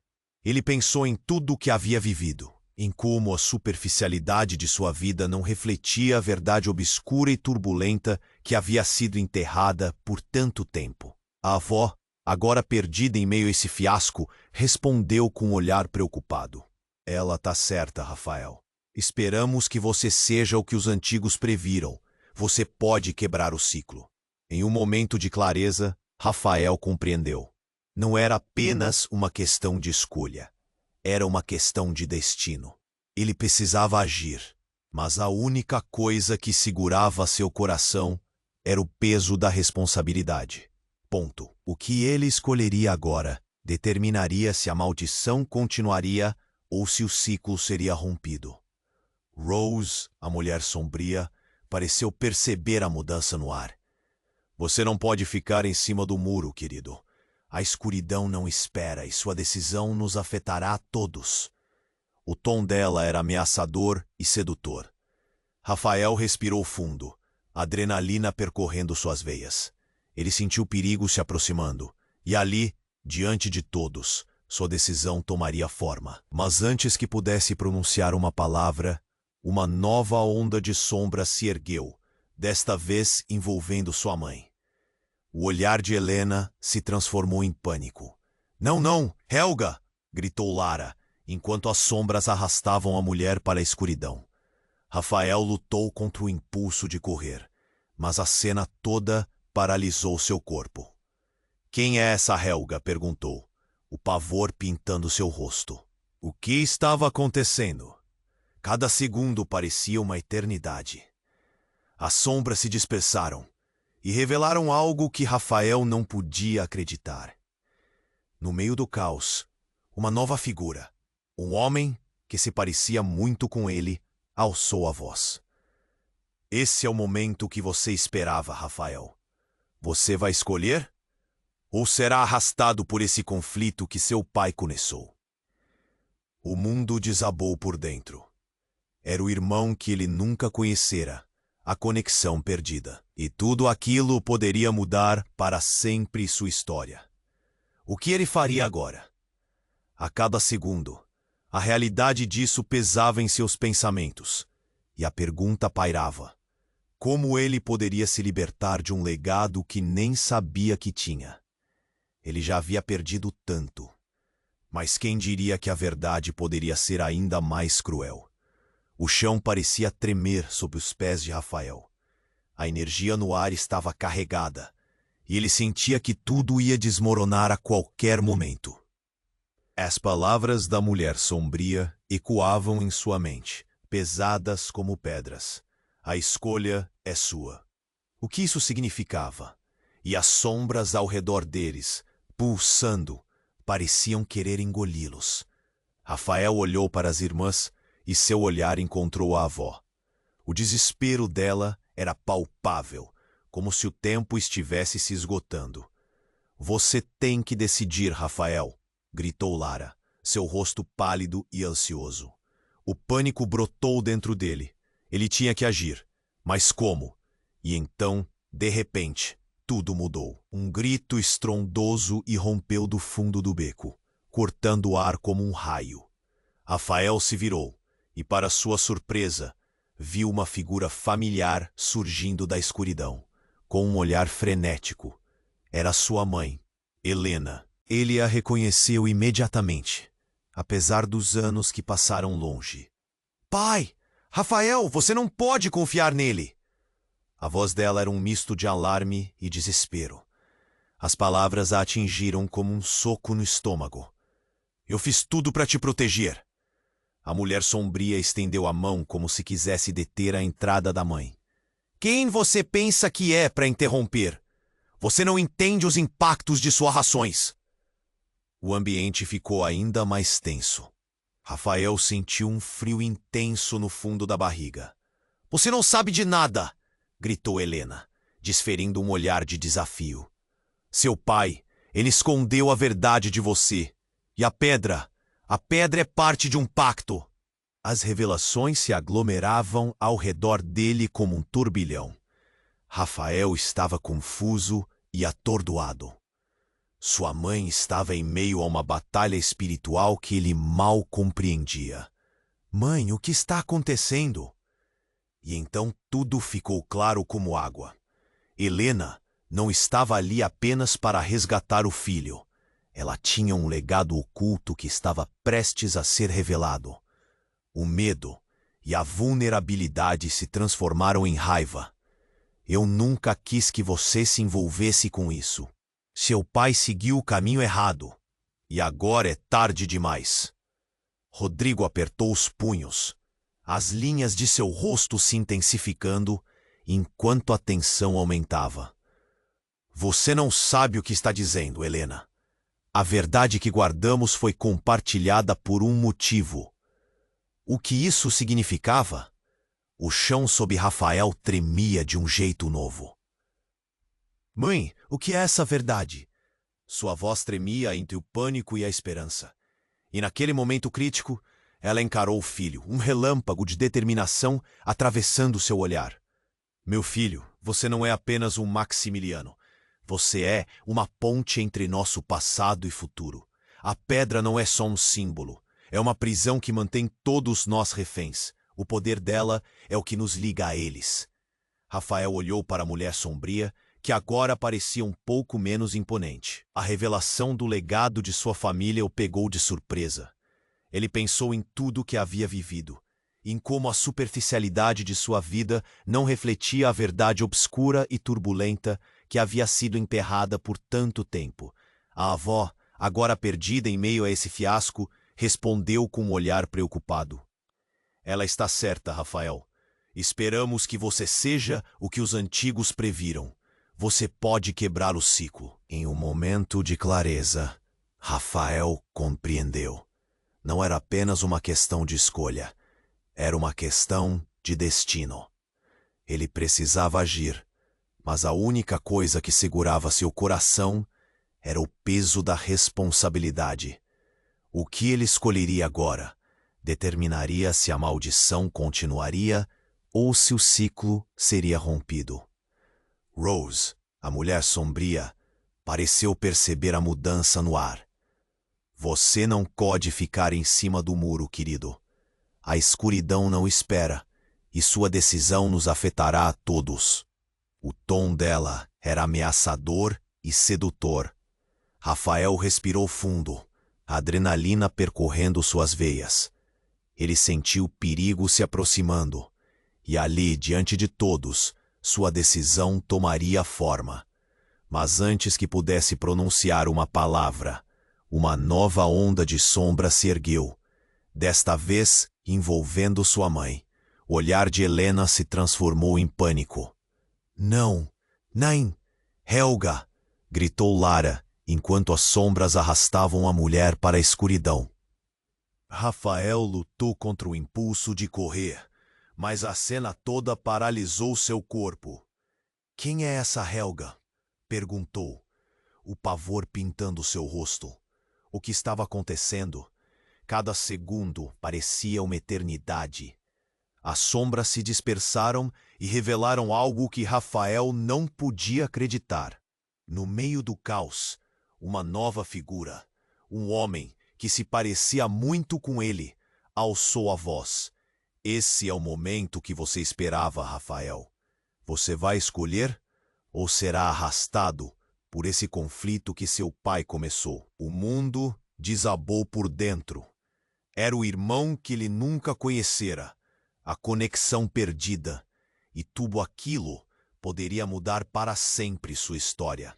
Ele pensou em tudo o que havia vivido, em como a superficialidade de sua vida não refletia a verdade obscura e turbulenta que havia sido enterrada por tanto tempo. A avó, agora perdida em meio a esse fiasco, respondeu com um olhar preocupado. Ela tá certa, Rafael. Esperamos que você seja o que os antigos previram. Você pode quebrar o ciclo. Em um momento de clareza, Rafael compreendeu. Não era apenas uma questão de escolha. Era uma questão de destino. Ele precisava agir, mas a única coisa que segurava seu coração era o peso da responsabilidade. Ponto. O que ele escolheria agora determinaria se a maldição continuaria ou se o ciclo seria rompido. Rose, a mulher sombria, pareceu perceber a mudança no ar. Você não pode ficar em cima do muro, querido. A escuridão não espera e sua decisão nos afetará a todos. O tom dela era ameaçador e sedutor. Rafael respirou fundo, a adrenalina percorrendo suas veias. Ele sentiu o perigo se aproximando, e ali, diante de todos, sua decisão tomaria forma. Mas antes que pudesse pronunciar uma palavra, uma nova onda de sombra se ergueu, desta vez envolvendo sua mãe. O olhar de Helena se transformou em pânico. Não, não, Helga! Gritou Lara, enquanto as sombras arrastavam a mulher para a escuridão. Rafael lutou contra o impulso de correr, mas a cena toda paralisou seu corpo. Quem é essa Helga? Perguntou, o pavor pintando seu rosto. O que estava acontecendo? Cada segundo parecia uma eternidade. As sombras se dispersaram e revelaram algo que Rafael não podia acreditar. No meio do caos, uma nova figura, um homem que se parecia muito com ele, alçou a voz. Esse é o momento que você esperava, Rafael. Você vai escolher? Ou será arrastado por esse conflito que seu pai começou? O mundo desabou por dentro. Era o irmão que ele nunca conhecera, a conexão perdida. E tudo aquilo poderia mudar para sempre sua história. O que ele faria agora? A cada segundo, a realidade disso pesava em seus pensamentos, e a pergunta pairava. Como ele poderia se libertar de um legado que nem sabia que tinha? Ele já havia perdido tanto. Mas quem diria que a verdade poderia ser ainda mais cruel? O chão parecia tremer sob os pés de Rafael. A energia no ar estava carregada, e ele sentia que tudo ia desmoronar a qualquer momento. As palavras da mulher sombria ecoavam em sua mente, pesadas como pedras. A escolha é sua. O que isso significava? E as sombras ao redor deles, pulsando, pareciam querer engoli-los. Rafael olhou para as irmãs e seu olhar encontrou a avó. O desespero dela era palpável, como se o tempo estivesse se esgotando. Você tem que decidir, Rafael, gritou Lara, seu rosto pálido e ansioso. O pânico brotou dentro dele. Ele tinha que agir. Mas como? E então, de repente, tudo mudou. Um grito estrondoso irrompeu do fundo do beco, cortando o ar como um raio. Rafael se virou e, para sua surpresa, viu uma figura familiar surgindo da escuridão, com um olhar frenético. Era sua mãe, Helena. Ele a reconheceu imediatamente, apesar dos anos que passaram longe. Pai! Rafael, você não pode confiar nele! A voz dela era um misto de alarme e desespero. As palavras a atingiram como um soco no estômago. Eu fiz tudo para te proteger. A mulher sombria estendeu a mão como se quisesse deter a entrada da mãe. Quem você pensa que é para interromper? Você não entende os impactos de suas ações. O ambiente ficou ainda mais tenso. Rafael sentiu um frio intenso no fundo da barriga. Você não sabe de nada! Gritou Helena, desferindo um olhar de desafio. Seu pai, ele escondeu a verdade de você. E a pedra é parte de um pacto. As revelações se aglomeravam ao redor dele como um turbilhão. Rafael estava confuso e atordoado. Sua mãe estava em meio a uma batalha espiritual que ele mal compreendia. Mãe, o que está acontecendo? E então tudo ficou claro como água. Helena não estava ali apenas para resgatar o filho. Ela tinha um legado oculto que estava prestes a ser revelado. O medo e a vulnerabilidade se transformaram em raiva. Eu nunca quis que você se envolvesse com isso. Seu pai seguiu o caminho errado. E agora é tarde demais. Rodrigo apertou os punhos, as linhas de seu rosto se intensificando enquanto a tensão aumentava. Você não sabe o que está dizendo, Helena. A verdade que guardamos foi compartilhada por um motivo. O que isso significava? O chão sob Rafael tremia de um jeito novo. Mãe, o que é essa verdade? Sua voz tremia entre o pânico e a esperança. E naquele momento crítico, ela encarou o filho, um relâmpago de determinação atravessando seu olhar. Meu filho, você não é apenas um Maximiliano. Você é uma ponte entre nosso passado e futuro. A pedra não é só um símbolo. É uma prisão que mantém todos nós reféns. O poder dela é o que nos liga a eles. Rafael olhou para a mulher sombria, que agora parecia um pouco menos imponente. A revelação do legado de sua família o pegou de surpresa. Ele pensou em tudo o que havia vivido, em como a superficialidade de sua vida não refletia a verdade obscura e turbulenta que havia sido enterrada por tanto tempo. A avó, agora perdida em meio a esse fiasco, respondeu com um olhar preocupado. Ela está certa, Rafael. Esperamos que você seja o que os antigos previram. Você pode quebrar o ciclo. Em um momento de clareza, Rafael compreendeu. Não era apenas uma questão de escolha. Era uma questão de destino. Ele precisava agir, mas a única coisa que segurava seu coração era o peso da responsabilidade. O que ele escolheria agora determinaria se a maldição continuaria ou se o ciclo seria rompido. Rose, a mulher sombria, pareceu perceber a mudança no ar. Você não pode ficar em cima do muro, querido. A escuridão não espera, e sua decisão nos afetará a todos. O tom dela era ameaçador e sedutor. Rafael respirou fundo, a adrenalina percorrendo suas veias. Ele sentiu o perigo se aproximando, e ali, diante de todos, sua decisão tomaria forma. Mas antes que pudesse pronunciar uma palavra, uma nova onda de sombra se ergueu, desta vez envolvendo sua mãe. O olhar de Helena se transformou em pânico. Não, Nein, Helga! Gritou Lara, enquanto as sombras arrastavam a mulher para a escuridão. Rafael lutou contra o impulso de correr, mas a cena toda paralisou seu corpo. Quem é essa Helga? Perguntou, o pavor pintando seu rosto. O que estava acontecendo? Cada segundo parecia uma eternidade. As sombras se dispersaram e revelaram algo que Rafael não podia acreditar. No meio do caos, uma nova figura, um homem que se parecia muito com ele, alçou a voz. Esse é o momento que você esperava, Rafael. Você vai escolher ou será arrastado por esse conflito que seu pai começou. O mundo desabou por dentro. Era o irmão que ele nunca conhecera, a conexão perdida, e tudo aquilo poderia mudar para sempre sua história.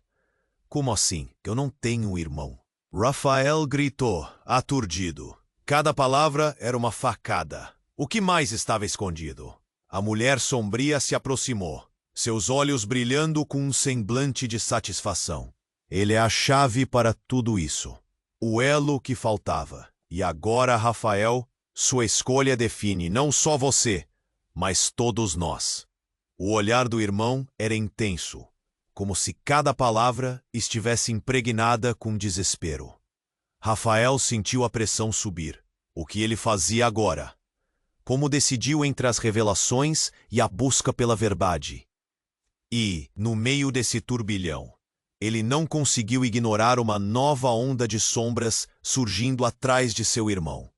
Como assim? Eu não tenho um irmão. Rafael gritou, aturdido. Cada palavra era uma facada. O que mais estava escondido? A mulher sombria se aproximou, seus olhos brilhando com um semblante de satisfação. Ele é a chave para tudo isso. O elo que faltava. E agora, Rafael, sua escolha define não só você, mas todos nós. O olhar do irmão era intenso, como se cada palavra estivesse impregnada com desespero. Rafael sentiu a pressão subir. O que ele fazia agora? Como decidiu entre as revelações e a busca pela verdade? E, no meio desse turbilhão, ele não conseguiu ignorar uma nova onda de sombras surgindo atrás de seu irmão.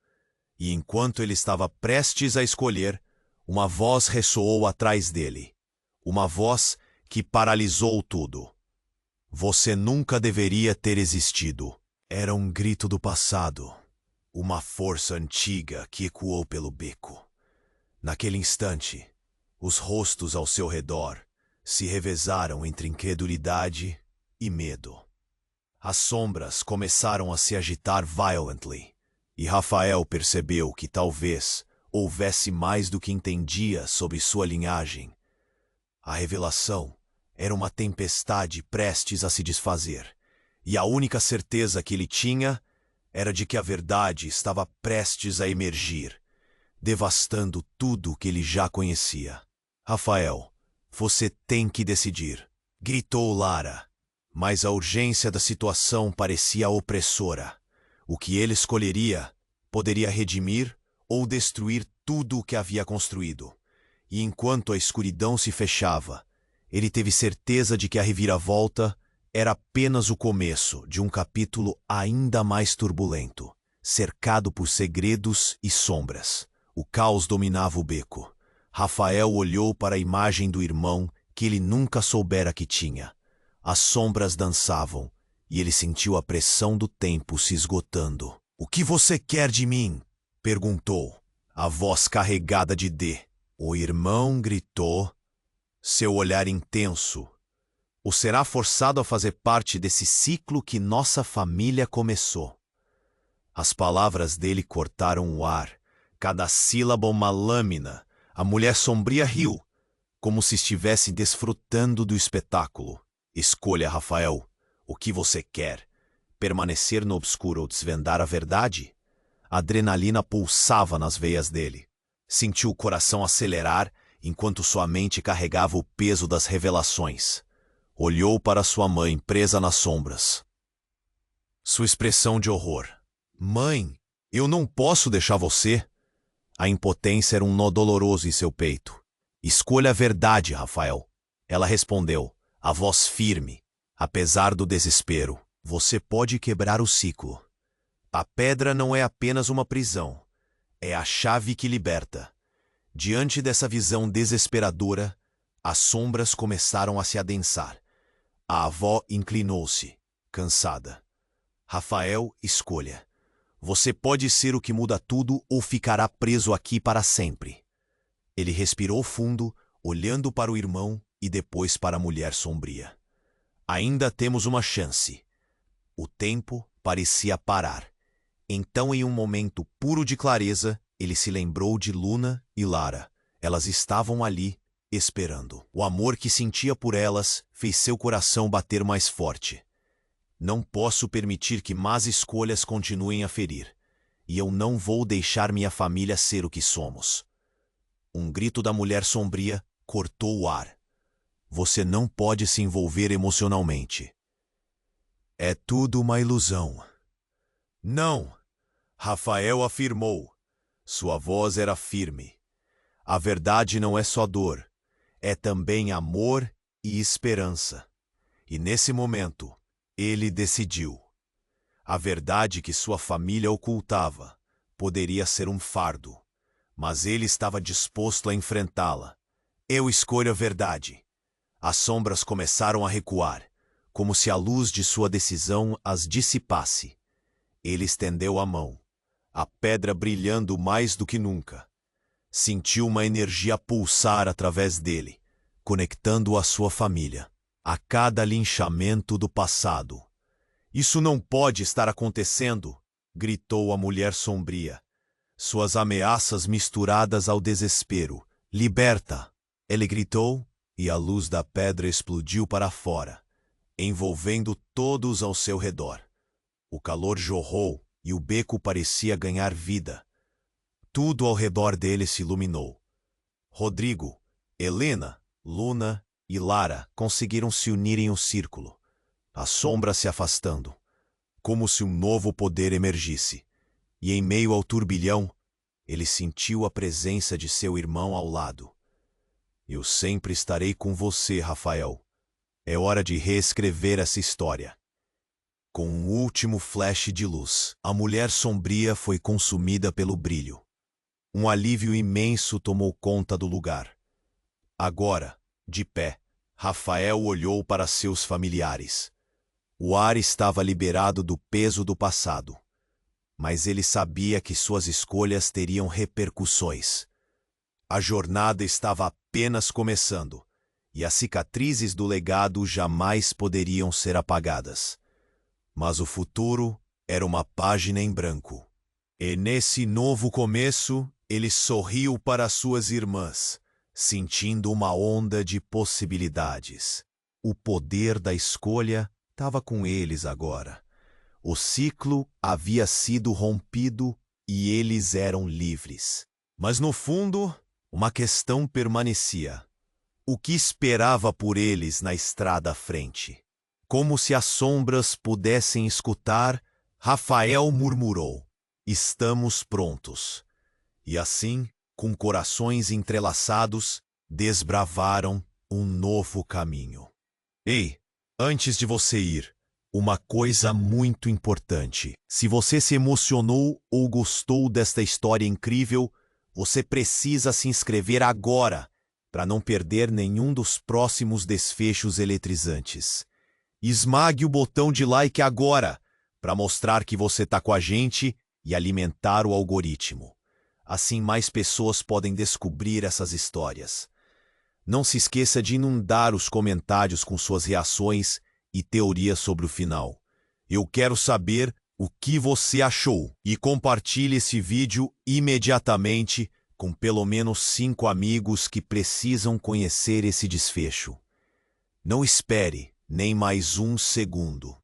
E enquanto ele estava prestes a escolher, uma voz ressoou atrás dele. Uma voz que paralisou tudo. Você nunca deveria ter existido. Era um grito do passado. Uma força antiga que ecoou pelo beco. Naquele instante, os rostos ao seu redor se revezaram entre incredulidade e medo. As sombras começaram a se agitar violently, e Rafael percebeu que talvez houvesse mais do que entendia sobre sua linhagem. A revelação era uma tempestade prestes a se desfazer, e a única certeza que ele tinha era de que a verdade estava prestes a emergir, devastando tudo o que ele já conhecia. Rafael, você tem que decidir, gritou Lara. Mas a urgência da situação parecia opressora. O que ele escolheria poderia redimir ou destruir tudo o que havia construído. E enquanto a escuridão se fechava, ele teve certeza de que a reviravolta era apenas o começo de um capítulo ainda mais turbulento, cercado por segredos e sombras. O caos dominava o beco. Rafael olhou para a imagem do irmão que ele nunca soubera que tinha. As sombras dançavam, e ele sentiu a pressão do tempo se esgotando. — O que você quer de mim? Perguntou, a voz carregada de D. O irmão gritou, seu olhar intenso. O será forçado a fazer parte desse ciclo que nossa família começou. As palavras dele cortaram o ar, cada sílaba uma lâmina. A mulher sombria riu, como se estivesse desfrutando do espetáculo. Escolha, Rafael, o que você quer. Permanecer no obscuro ou desvendar a verdade? A adrenalina pulsava nas veias dele. Sentiu o coração acelerar enquanto sua mente carregava o peso das revelações. Olhou para sua mãe presa nas sombras. Sua expressão de horror. Mãe, eu não posso deixar você. A impotência era um nó doloroso em seu peito. Escolha a verdade, Rafael. Ela respondeu, a voz firme, apesar do desespero. Você pode quebrar o ciclo. A pedra não é apenas uma prisão. É a chave que liberta. Diante dessa visão desesperadora, as sombras começaram a se adensar. A avó inclinou-se, cansada. Rafael, escolha. Você pode ser o que muda tudo ou ficará preso aqui para sempre. Ele respirou fundo, olhando para o irmão e depois para a mulher sombria. Ainda temos uma chance. O tempo parecia parar. Então, em um momento puro de clareza, ele se lembrou de Luna e Lara. Elas estavam ali, esperando. O amor que sentia por elas fez seu coração bater mais forte. Não posso permitir que más escolhas continuem a ferir. E eu não vou deixar minha família ser o que somos. Um grito da mulher sombria cortou o ar. Você não pode se envolver emocionalmente. É tudo uma ilusão. Não! Rafael afirmou. Sua voz era firme. A verdade não é só dor. É também amor e esperança. E nesse momento, ele decidiu. A verdade que sua família ocultava poderia ser um fardo, mas ele estava disposto a enfrentá-la. Eu escolho a verdade. As sombras começaram a recuar, como se a luz de sua decisão as dissipasse. Ele estendeu a mão, a pedra brilhando mais do que nunca. Sentiu uma energia pulsar através dele, conectando-o à sua família, a cada linchamento do passado. Isso não pode estar acontecendo, gritou a mulher sombria, suas ameaças misturadas ao desespero. Liberta! Ele gritou, e a luz da pedra explodiu para fora, envolvendo todos ao seu redor. O calor jorrou e o beco parecia ganhar vida. Tudo ao redor dele se iluminou. Rodrigo, Helena, Luna e Lara conseguiram se unir em um círculo, a sombra se afastando, como se um novo poder emergisse. E em meio ao turbilhão, ele sentiu a presença de seu irmão ao lado. Eu sempre estarei com você, Rafael. É hora de reescrever essa história. Com um último flash de luz, a mulher sombria foi consumida pelo brilho. Um alívio imenso tomou conta do lugar. Agora, de pé, Rafael olhou para seus familiares. O ar estava liberado do peso do passado, mas ele sabia que suas escolhas teriam repercussões. A jornada estava apenas começando, e as cicatrizes do legado jamais poderiam ser apagadas. Mas o futuro era uma página em branco. E nesse novo começo, ele sorriu para suas irmãs, sentindo uma onda de possibilidades. O poder da escolha estava com eles agora. O ciclo havia sido rompido e eles eram livres. Mas no fundo, uma questão permanecia. O que esperava por eles na estrada à frente? Como se as sombras pudessem escutar, Rafael murmurou: "Estamos prontos." E assim, com corações entrelaçados, desbravaram um novo caminho. Ei, antes de você ir, uma coisa muito importante. Se você se emocionou ou gostou desta história incrível, você precisa se inscrever agora para não perder nenhum dos próximos desfechos eletrizantes. Esmague o botão de like agora para mostrar que você está com a gente e alimentar o algoritmo. Assim mais pessoas podem descobrir essas histórias. Não se esqueça de inundar os comentários com suas reações e teorias sobre o final. Eu quero saber o que você achou e compartilhe esse vídeo imediatamente com pelo menos 5 amigos que precisam conhecer esse desfecho. Não espere nem mais um segundo.